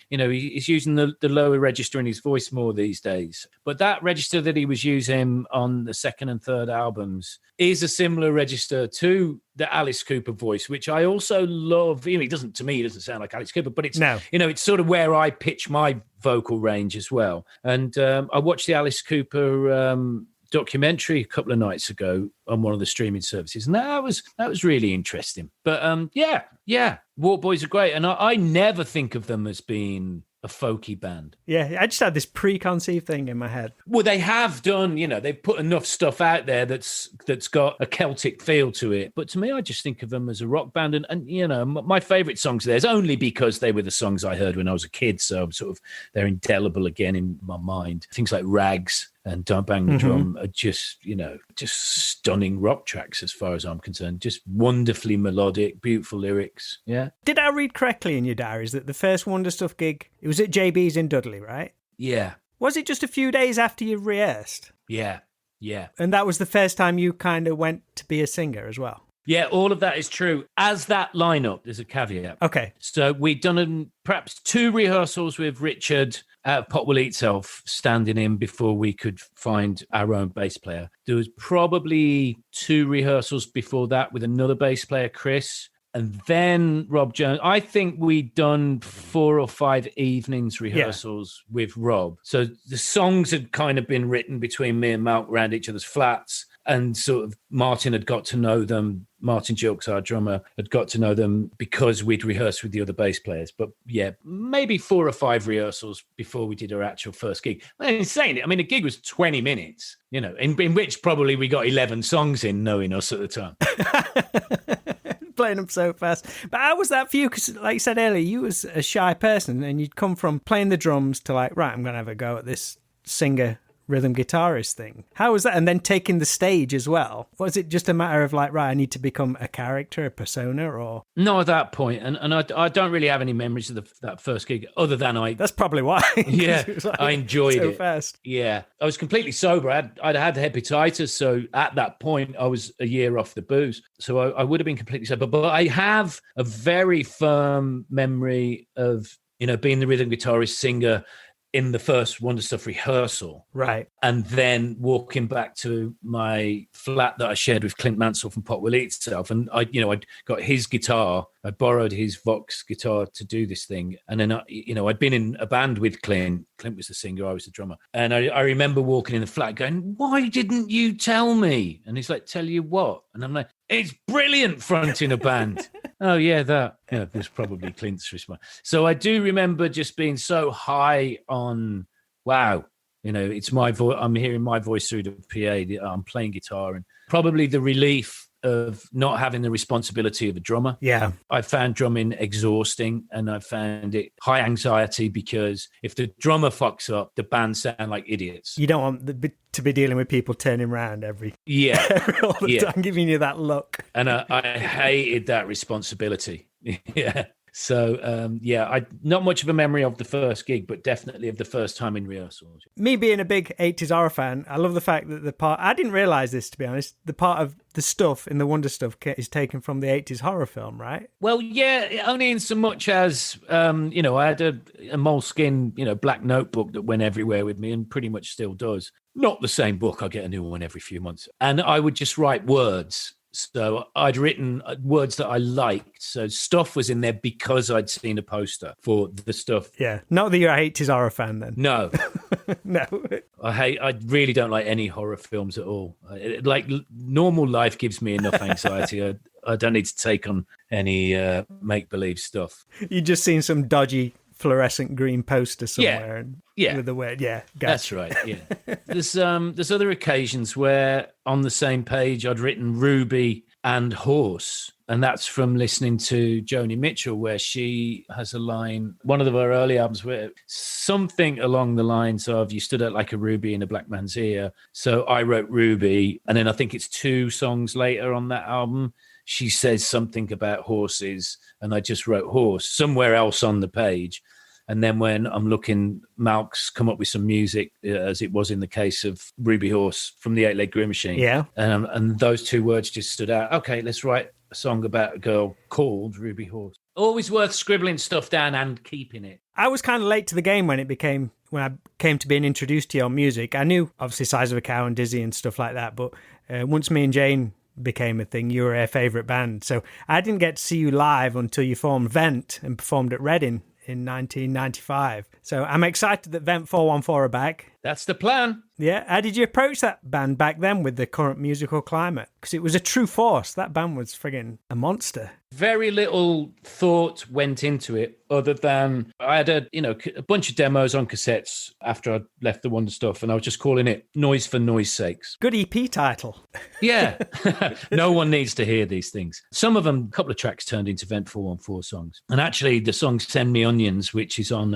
using the lower register in his voice more these days. But that register that he was using on the second and third albums is a similar register to the Alice Cooper voice, which I also love. To me, he doesn't sound like Alice Cooper, but it's it's sort of where I pitch my vocal range as well. And I watched the Alice Cooper documentary a couple of nights ago on one of the streaming services, and that was really interesting. But Waterboys are great, and I never think of them as being a folky band.
Yeah, I just had this preconceived thing in my head.
Well, they have done, they've put enough stuff out there that's got a Celtic feel to it. But to me, I just think of them as a rock band. And my favourite songs of theirs, only because they were the songs I heard when I was a kid. So they're indelible again in my mind. Things like Rags and Don't Bang the Drum are just stunning rock tracks as far as I'm concerned. Just wonderfully melodic, beautiful lyrics. Yeah.
Did I read correctly in your diaries that the first Wonder Stuff gig, it was at JB's in Dudley, right?
Yeah.
Was it just a few days after you rehearsed?
Yeah.
And that was the first time you kind of went to be a singer as well?
Yeah, all of that is true. As that lineup, there's a caveat.
Okay.
So we'd done perhaps 2 rehearsals with Richard at Potwell Itself standing in before we could find our own bass player. There was probably 2 rehearsals before that with another bass player, Chris, and then Rob Jones. I think we'd done 4 or 5 evenings rehearsals with Rob. So the songs had kind of been written between me and Malk around each other's flats. And sort of Martin had got to know them. Martin Gilks, our drummer, had got to know them because we'd rehearsed with the other bass players. But yeah, maybe 4 or 5 rehearsals before we did our actual first gig. And saying it, the gig was 20 minutes, in which probably we got 11 songs in, knowing us at the time.
Playing them so fast. But how was that for you? Because like you said earlier, you was a shy person and you'd come from playing the drums to I'm going to have a go at this singer rhythm guitarist thing. How was that? And then taking the stage as well. Was it just a matter of I need to become a character, a persona, or?
No, at that point. And I don't really have any memories of that first gig other than
That's probably why.
Yeah, I enjoyed
so
it.
Fast.
Yeah. I was completely sober. I'd had hepatitis. So at that point, I was a year off the booze. So I would have been completely sober. But I have a very firm memory of, being the rhythm guitarist, singer, in the first Wonder Stuff rehearsal.
Right.
And then walking back to my flat that I shared with Clint Mansell from Potwell Itself. And I'd got his guitar. I borrowed his Vox guitar to do this thing. And then, I'd been in a band with Clint. Clint was the singer, I was the drummer. And I remember walking in the flat going, why didn't you tell me? And he's like, tell you what? And I'm like, it's brilliant fronting a band. Oh, yeah, that. Yeah, was probably Clint's response. So I do remember just being so high on, wow, it's my voice. I'm hearing my voice through the PA. I'm playing guitar, and probably the relief of not having the responsibility of a drummer.
Yeah.
I found drumming exhausting, and I found it high anxiety because if the drummer fucks up, the band sound like idiots.
You don't want to be dealing with people turning around all the time, giving you that look.
And I hated that responsibility. Yeah. So, I not much of a memory of the first gig, but definitely of the first time in rehearsals.
Me being a big 80s horror fan, I love the fact that I didn't realise this, to be honest, the part of the stuff in the Wonder Stuff is taken from the 80s horror film, right?
Well, yeah, only in so much as, I had a moleskin, black notebook that went everywhere with me and pretty much still does. Not the same book. I get a new one every few months. And I would just write words. So I'd written words that I liked. So stuff was in there because I'd seen a poster for the stuff.
Yeah. Not that you're a 80s horror fan then.
No.
No.
I really don't like any horror films at all. Like normal life gives me enough anxiety. I don't need to take on any make-believe stuff.
You've just seen some dodgy fluorescent green poster somewhere.
Yeah.
With the word, gotcha.
That's right, yeah. There's other occasions where on the same page I'd written Ruby and Horse, and that's from listening to Joni Mitchell, where she has a line, one of her early albums, where something along the lines of, you stood out like a ruby in a black man's ear. So I wrote Ruby, and then I think it's 2 songs later on that album, she says something about horses, and I just wrote Horse somewhere else on the page. And then when I'm looking, Malk's come up with some music, as it was in the case of Ruby Horse from the 8-Leg Grill Machine.
Yeah.
And those 2 words just stood out. Okay, let's write a song about a girl called Ruby Horse. Always worth scribbling stuff down and keeping it.
I was kind of late to the game when I came to being introduced to your music. I knew, obviously, Size of a Cow and Dizzy and stuff like that. But once me and Jane became a thing, you were our favourite band. So I didn't get to see you live until you formed Vent and performed at Reading in 1995. So I'm excited that Vent 414 are back.
That's the plan.
Yeah. How did you approach that band back then with the current musical climate? Because it was a true force. That band was friggin' a monster.
Very little thought went into it other than I had a bunch of demos on cassettes after I left the Wonder Stuff, and I was just calling it Noise for Noise Sakes.
Good EP title.
Yeah. No one needs to hear these things. Some of them, a couple of tracks turned into Vent 414 songs. And actually the song Send Me Onions, which is on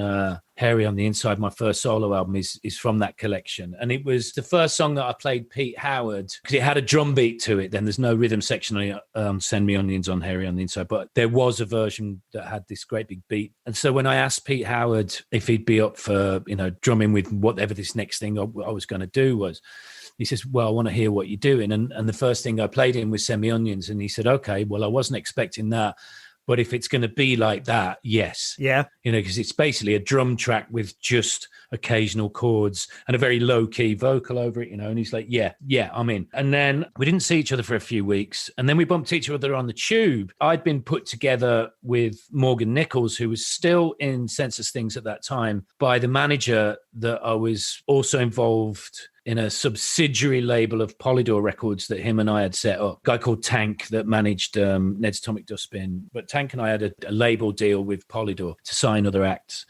Hairy on the Inside, my first solo album, is from that collection. And it was the first song that I played Pete Howard because it had a drum beat to it. Then there's no rhythm section on Send Me Onions on Hairy on the Inside, but there was a version that had this great big beat. And so when I asked Pete Howard if he'd be up for, drumming with whatever this next thing I was going to do was, he says, well, I want to hear what you're doing. And the first thing I played him was Send Me Onions. And he said, okay, well, I wasn't expecting that. But if it's going to be like that, yes.
Yeah.
Because it's basically a drum track with just occasional chords and a very low-key vocal over it, and he's like, yeah, I'm in. And then we didn't see each other for a few weeks, and then we bumped each other on the tube. I'd been put together with Morgan Nichols, who was still in Census Things at that time, by the manager that I was also involved in a subsidiary label of Polydor Records that him and I had set up. A guy called Tank that managed Ned's Atomic Dustbin. But Tank and I had a label deal with Polydor to sign other acts.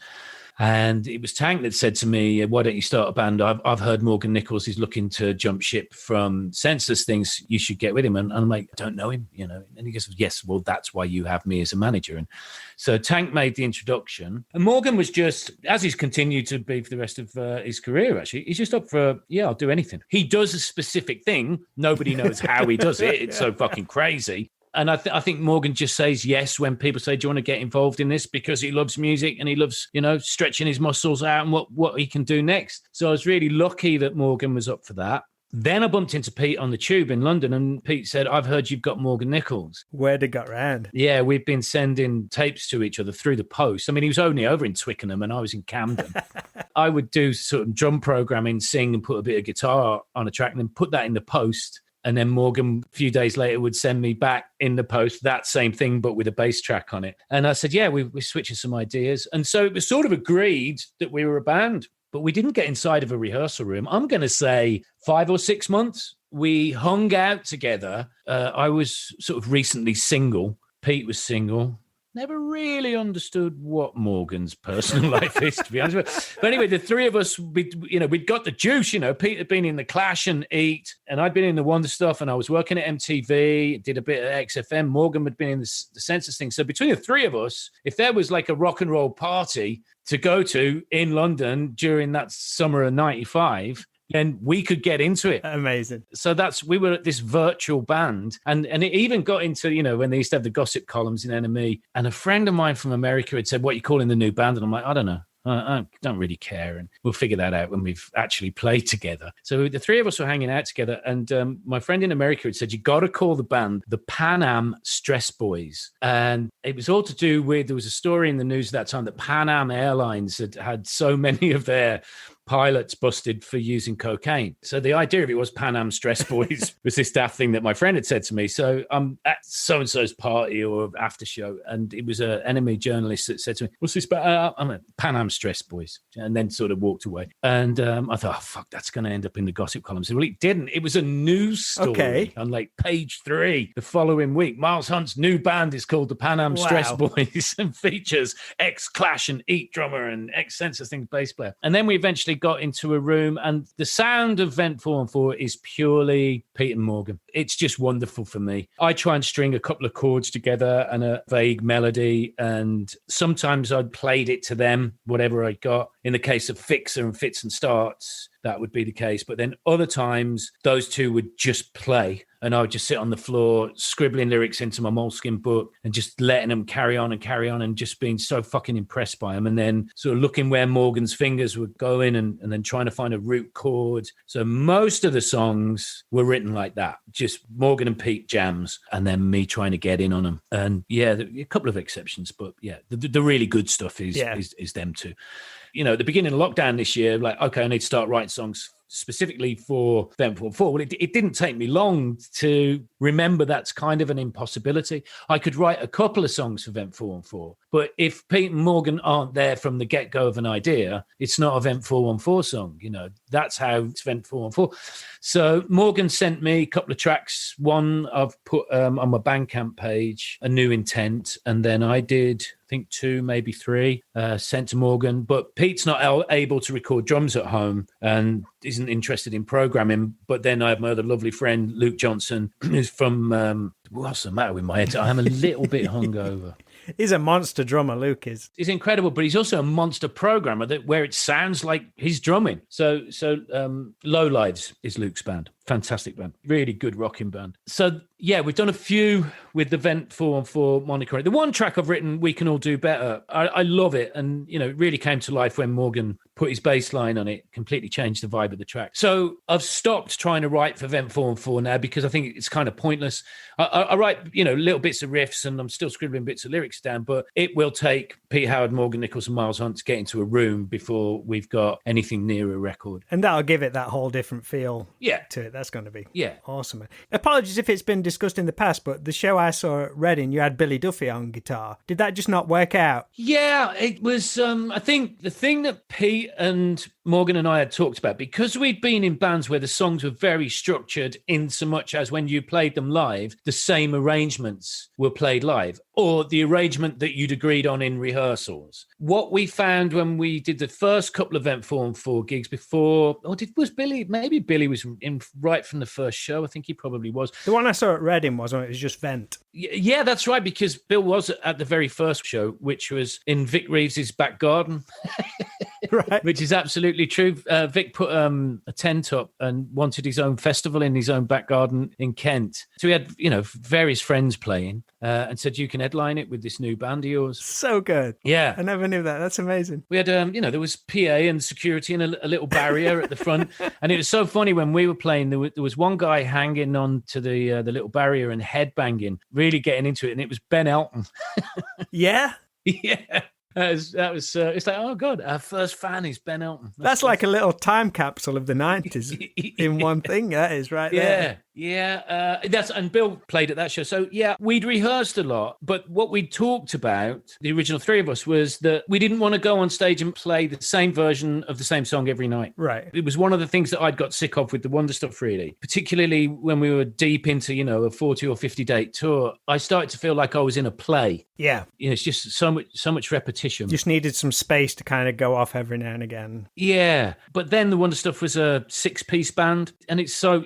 And it was Tank that said to me, why don't you start a band? I've heard Morgan Nichols is looking to jump ship from Census Things. You should get with him. And I'm like, I don't know him, And he goes, yes, well, that's why you have me as a manager. And so Tank made the introduction. And Morgan was just, as he's continued to be for the rest of his career, actually, he's just up for, I'll do anything. He does a specific thing. Nobody knows how he does it. It's so fucking crazy. And I think Morgan just says yes when people say, do you want to get involved in this? Because he loves music and he loves, stretching his muscles out and what he can do next. So I was really lucky that Morgan was up for that. Then I bumped into Pete on the tube in London, and Pete said, I've heard you've got Morgan Nichols.
Word it got round.
Yeah, we've been sending tapes to each other through the post. I mean, he was only over in Twickenham and I was in Camden. I would do sort of drum programming, sing and put a bit of guitar on a track and then put that in the post. And then Morgan, a few days later, would send me back in the post that same thing, but with a bass track on it. And I said, yeah, we're switching some ideas. And so it was sort of agreed that we were a band, but we didn't get inside of a rehearsal room. I'm going to say 5 or 6 months. We hung out together. I was sort of recently single. Pete was single. Never really understood what Morgan's personal life is, to be honest with you. But anyway, the three of us, we'd got the juice. Pete had been in the Clash and Eat, and I'd been in the Wonder Stuff, and I was working at MTV, did a bit of XFM. Morgan had been in the Census thing. So between the three of us, if there was like a rock and roll party to go to in London during that summer of 95, then we could get into it.
Amazing.
So we were at this virtual band, and it even got into, when they used to have the gossip columns in NME, and a friend of mine from America had said, "What are you calling the new band?" And I'm like, "I don't know. I don't really care, and we'll figure that out when we've actually played together." So the three of us were hanging out together, and my friend in America had said, "You got to call the band the Pan Am Stress Boys." And it was all to do with, there was a story in the news at that time that Pan Am Airlines had so many of their pilots busted for using cocaine. So the idea of it was Pan Am Stress Boys was this daft thing that my friend had said to me. So I'm at so-and-so's party or after show, and it was an enemy journalist that said to me, "What's this about?" I'm at Pan Am Stress Boys, and then sort of walked away. And I thought, oh, fuck, that's going to end up in the gossip columns. Well, it didn't. It was a news story on like page 3 the following week. Miles Hunt's new band is called the Pan Am Stress Boys and features ex-Clash and Eat drummer and ex-Census Things bass player. And then we eventually got into a room, and the sound of Vent 414 is purely Pete and Morgan. It's just wonderful for me. I try and string a couple of chords together and a vague melody, and sometimes I'd played it to them, whatever I got. In the case of Fixer and Fits and Starts, that would be the case. But then other times, those two would just play, and I would just sit on the floor, scribbling lyrics into my Moleskine book and just letting them carry on and just being so fucking impressed by them. And then sort of looking where Morgan's fingers were going and then trying to find a root chord. So most of the songs were written like that, just Morgan and Pete jams, and then me trying to get in on them. And yeah, a couple of exceptions, but yeah, the really good stuff is them two. At the beginning of lockdown this year, like, okay, I need to start writing songs specifically for Vent 414. Well, it didn't take me long to remember that's kind of an impossibility. I could write a couple of songs for Vent 414, but if Pete and Morgan aren't there from the get-go of an idea, it's not a Vent 414 song. That's how it's Vent 414. So Morgan sent me a couple of tracks. One I've put on my Bandcamp page, A New Intent, and then I did, I think 2, maybe 3, sent to Morgan. But Pete's not able to record drums at home and isn't interested in programming. But then I have my other lovely friend, Luke Johnson, who's from, what's the matter with my head? I am a little bit hungover.
He's a monster drummer, Luke is.
He's incredible, but he's also a monster programmer where it sounds like he's drumming. So Low Lives is Luke's band. Fantastic band. Really good rocking band. So, yeah, we've done a few with the Vent 414 moniker. The one track I've written, We Can All Do Better, I love it. And, it really came to life when Morgan put his bass line on it, completely changed the vibe of the track. So I've stopped trying to write for Vent 414 now because I think it's kind of pointless. I write, little bits of riffs, and I'm still scribbling bits of lyrics down, but it will take Pete Howard, Morgan Nichols and Miles Hunt to get into a room before we've got anything near a record.
And that'll give it that whole different feel to it. That's going to be awesome. Apologies if it's been discussed in the past, but the show I saw at Reading, you had Billy Duffy on guitar. Did that just not work out?
Yeah, it was, I think the thing that Pete and Morgan and I had talked about, because we'd been in bands where the songs were very structured in so much as when you played them live, the same arrangements were played live, or the arrangement that you'd agreed on in rehearsals. What we found when we did the first couple of Vent 414 gigs before, was Billy, maybe Billy was in right from the first show. I think he probably was.
The one I saw at Reading was when it was just Vent.
Yeah, that's right, because Bill was at the very first show, which was in Vic Reeves's back garden.
Right.
Which is absolutely true. Vic put a tent up and wanted his own festival in his own back garden in Kent. So we had, various friends playing and said, you can headline it with this new band of yours.
So good.
Yeah.
I never knew that. That's amazing.
We had, there was PA and security and a little barrier at the front. And it was so funny when we were playing, there was one guy hanging on to the little barrier and headbanging, really getting into it. And it was Ben Elton.
Yeah?
Yeah. That was it's like, oh God, our first fan is Ben Elton.
That's like a little time capsule of the 90s in one thing. That is right there.
Yeah, and Bill played at that show. So yeah, we'd rehearsed a lot, but what we talked about, the original three of us, was that we didn't want to go on stage and play the same version of the same song every night.
Right.
It was one of the things that I'd got sick of with the Wonder stuff, really, particularly when we were deep into, a 40 or 50 date tour. I started to feel like I was in a play.
Yeah.
It's just so much repetition.
Just needed some space to kind of go off every now and again.
Yeah. But then the Wonder Stuff was a 6-piece band. And it's so,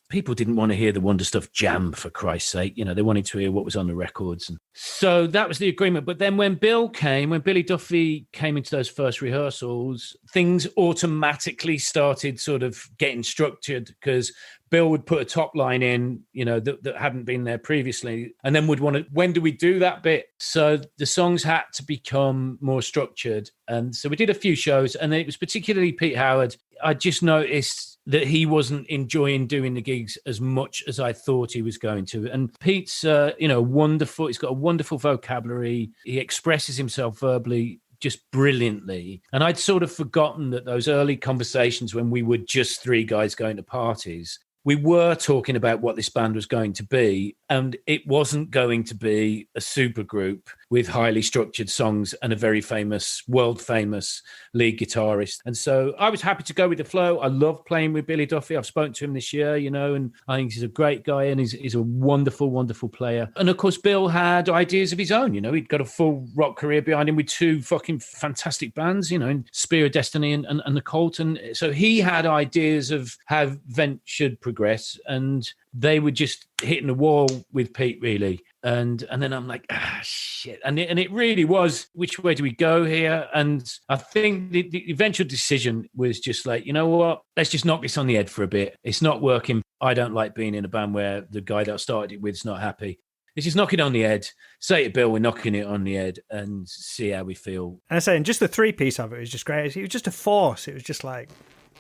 people didn't want to hear the Wonder Stuff jam, for Christ's sake. They wanted to hear what was on the records. And so that was the agreement. But then when Billy Duffy came into those first rehearsals, things automatically started sort of getting structured, because Bill would put a top line in, that hadn't been there previously, and then would want to, when do we do that bit? So the songs had to become more structured. And so we did a few shows, and it was particularly Pete Howard. I just noticed that he wasn't enjoying doing the gigs as much as I thought he was going to. And Pete's, wonderful. He's got a wonderful vocabulary. He expresses himself verbally just brilliantly. And I'd sort of forgotten that those early conversations when we were just three guys going to parties, we were talking about what this band was going to be, and it wasn't going to be a super group with highly structured songs and a very famous, world-famous lead guitarist. And so I was happy to go with the flow. I love playing with Billy Duffy. I've spoken to him this year, and I think he's a great guy, and he's a wonderful, wonderful player. And of course, Bill had ideas of his own. He'd got a full rock career behind him with two fucking fantastic bands, in Spear of Destiny and The Cult. And so he had ideas of how Vent should progress, and they were just hitting the wall with Pete, really. And then I'm like, shit. And it really was, which way do we go here? And I think the eventual decision was just like, you know what? Let's just knock this on the head for a bit. It's not working. I don't like being in a band where the guy that I started it with is not happy. Let's just knock it on the head. Say to Bill, we're knocking it on the head, and see how we feel.
And I'm saying, just the 3-piece of it was just great. It was just a force. It was just like,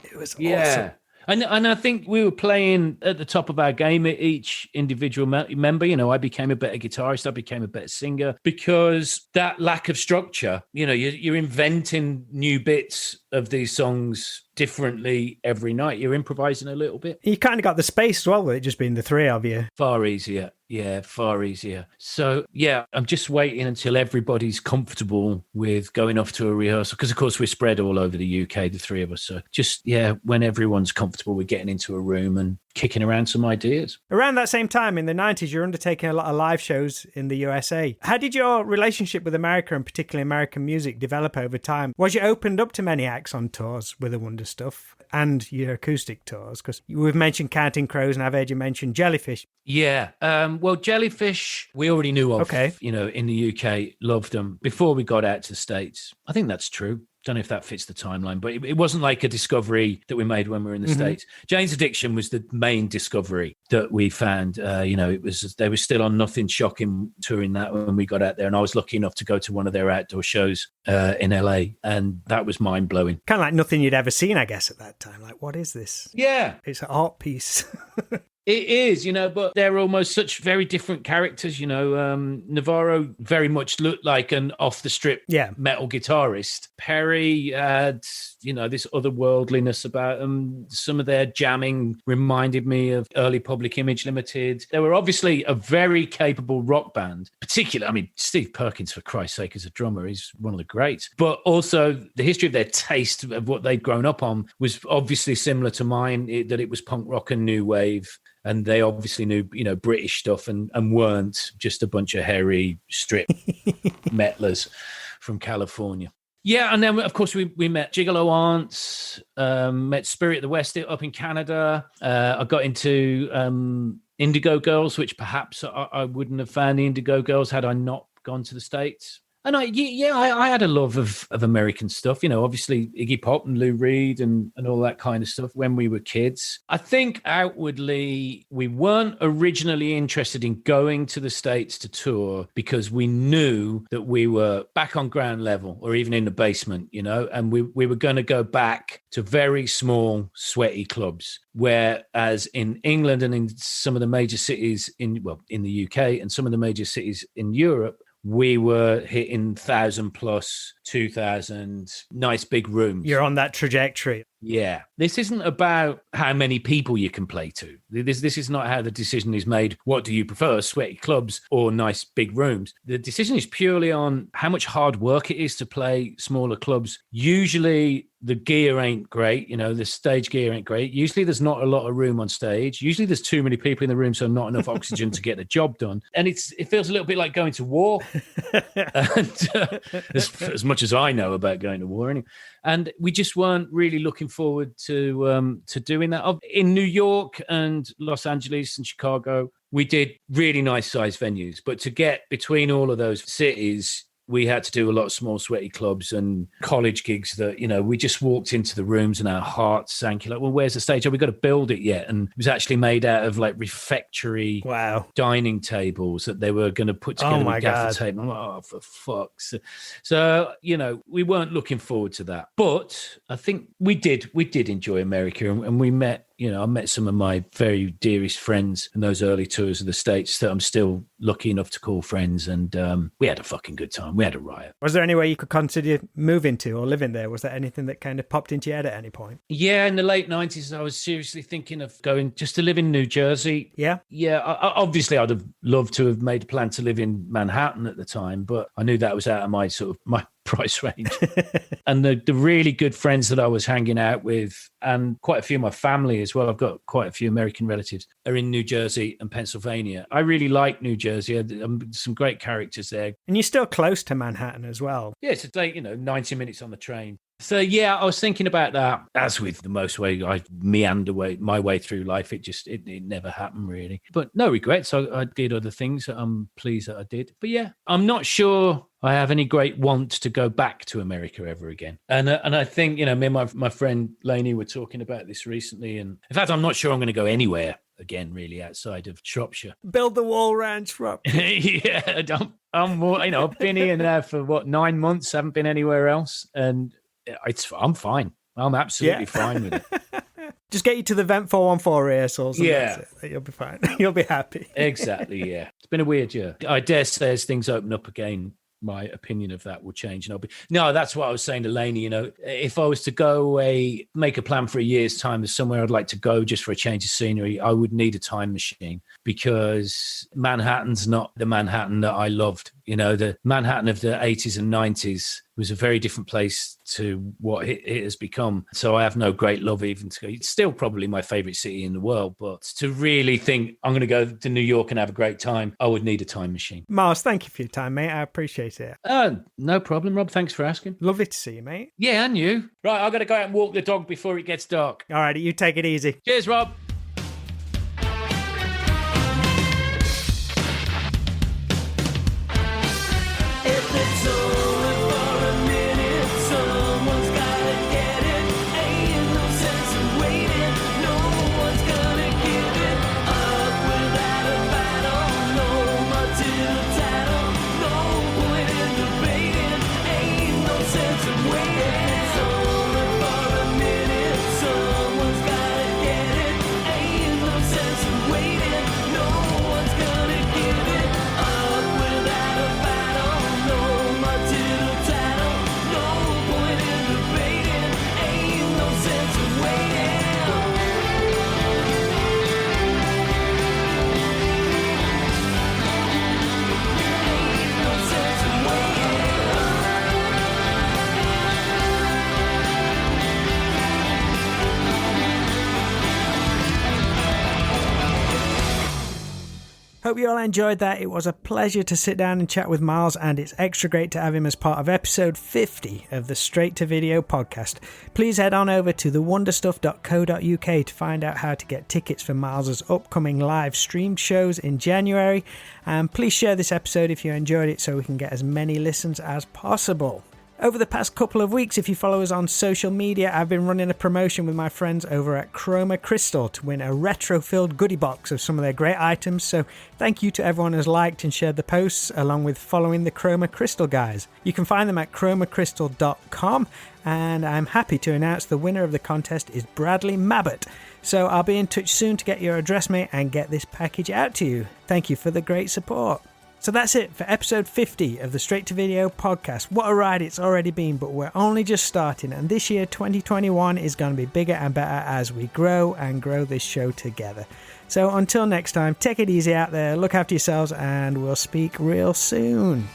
it was awesome.
And I think we were playing at the top of our game at each individual member. I became a better guitarist. I became a better singer, because that lack of structure, you're inventing new bits of these songs differently every night. You're improvising a little bit.
You kind of got the space as well, with it just being the three of you.
Far easier. Yeah, far easier. So, yeah, I'm just waiting until everybody's comfortable with going off to a rehearsal, because, of course, we're spread all over the UK, the three of us. So just, when everyone's comfortable with getting into a room and kicking around some ideas.
Around that same time, in the 90s, you're undertaking a lot of live shows in the USA. How did your relationship with America, and particularly American music, develop over time? Was you opened up to many acts on tours with the Wonder Stuff and your acoustic tours? Because we've mentioned Counting Crows, and I've heard you mention Jellyfish.
Yeah. Well, Jellyfish, we already knew of.
Okay.
In the UK, loved them before we got out to the States. I think that's true. Don't know if that fits the timeline, but it wasn't like a discovery that we made when we were in the States. Jane's Addiction was the main discovery that we found. It was, they were still on Nothing Shocking touring that when we got out there, and I was lucky enough to go to one of their outdoor shows in LA, and that was mind blowing.
Kind of like nothing you'd ever seen, I guess, at that time. Like, what is this?
Yeah,
it's an art piece.
It is, but they're almost such very different characters. Navarro very much looked like an off-the-strip metal guitarist. Perry had, this otherworldliness about them. Some of their jamming reminded me of early Public Image Limited. They were obviously a very capable rock band. Particularly, Steve Perkins, for Christ's sake, as a drummer, he's one of the greats. But also, the history of their taste of what they'd grown up on was obviously similar to mine, that it was punk rock and new wave. And they obviously knew, British stuff and weren't just a bunch of hairy strip metalers from California. Yeah, and then, of course, we met Gigolo Aunts, met Spirit of the West up in Canada. I got into Indigo Girls, which perhaps I wouldn't have found the Indigo Girls had I not gone to the States. And I had a love of American stuff, obviously Iggy Pop and Lou Reed and all that kind of stuff when we were kids. I think outwardly we weren't originally interested in going to the States to tour because we knew that we were back on ground level or even in the basement, and we were going to go back to very small, sweaty clubs. Whereas in England and in some of the major cities in the UK and some of the major cities in Europe, we were hitting 1,000 plus 2,000 nice big rooms.
You're on that trajectory.
Yeah. This isn't about how many people you can play to. This is not how the decision is made. What do you prefer, sweaty clubs or nice big rooms? The decision is purely on how much hard work it is to play smaller clubs. Usually the gear ain't great, the stage gear ain't great. Usually there's not a lot of room on stage. Usually there's too many people in the room, so not enough oxygen to get the job done. And it feels a little bit like going to war. And, as much as I know about going to war, anyway. And we just weren't really looking forward to doing that. In New York and Los Angeles and Chicago, we did really nice sized venues. But to get between all of those cities, we had to do a lot of small, sweaty clubs and college gigs that, we just walked into the rooms and our hearts sank. You're like, well, where's the stage? Oh, we got to build it yet. And it was actually made out of like refectory dining tables that they were going to put together with gaffer tape. I'm like, oh, for fuck's sake. So, we weren't looking forward to that. But I think we did enjoy America, and we met, I met some of my very dearest friends in those early tours of the States that I'm still lucky enough to call friends. And we had a fucking good time. We had a riot.
Was there anywhere you could consider moving to or living there? Was there anything that kind of popped into your head at any point?
Yeah, in the late 90s, I was seriously thinking of going just to live in New Jersey.
Yeah?
Yeah, obviously I'd have loved to have made a plan to live in Manhattan at the time, but I knew that was out of my price range. And the really good friends that I was hanging out with, and quite a few of my family as well, I've got quite a few American relatives, are in New Jersey and Pennsylvania. I really like New Jersey. Some great characters there.
And you're still close to Manhattan as well.
Yeah, it's 90 minutes on the train. So, yeah, I was thinking about that. As with the most way I meander my way through life, it never happened really. But no regrets. I did other things that I'm pleased that I did. But yeah, I'm not sure I have any great want to go back to America ever again. And I think, me and my friend Lainey were talking about this recently. And in fact, I'm not sure I'm going to go anywhere again, really, outside of Shropshire.
Build the wall around Shropshire.
Yeah, I'm more, I've been here now for 9 months, haven't been anywhere else. And I'm fine. I'm absolutely fine with it.
Just get you to the Vent 414 rehearsals. And
yeah.
That's it. You'll be fine. You'll be happy.
Exactly, yeah. It's been a weird year. I dare say as things open up again, my opinion of that will change. And that's what I was saying to Lainey, if I was to go away, make a plan for a year's time, there's somewhere I'd like to go just for a change of scenery, I would need a time machine, because Manhattan's not the Manhattan that I loved. The Manhattan of the 80s and 90s was a very different place to what it has become. So I have no great love even to go. It's still probably my favorite city in the world, but to really think I'm going to go to New York and have a great time, I would need a time machine.
Miles, thank you for your time, mate. I appreciate it.
No problem, Rob. Thanks for asking.
Lovely to see you, mate.
Yeah, and you. Right, I've got to go out and walk the dog before it gets dark.
All right, you take it easy.
Cheers, Rob.
Hope you all enjoyed that. It was a pleasure to sit down and chat with Miles, and it's extra great to have him as part of episode 50 of the Straight to Video podcast. Please head on over to thewonderstuff.co.uk to find out how to get tickets for Miles's upcoming live streamed shows in January. And please share this episode if you enjoyed it so we can get as many listens as possible. Over the past couple of weeks, if you follow us on social media, I've been running a promotion with my friends over at Chroma Crystal to win a retro-filled goodie box of some of their great items. So thank you to everyone who's liked and shared the posts, along with following the Chroma Crystal guys. You can find them at chromacrystal.com, and I'm happy to announce the winner of the contest is Bradley Mabbott. So I'll be in touch soon to get your address, mate, and get this package out to you. Thank you for the great support. So that's it for episode 50 of the Straight to Video podcast. What a ride it's already been, but we're only just starting. And this year, 2021, is going to be bigger and better as we grow and grow this show together. So until next time, take it easy out there, look after yourselves, and we'll speak real soon.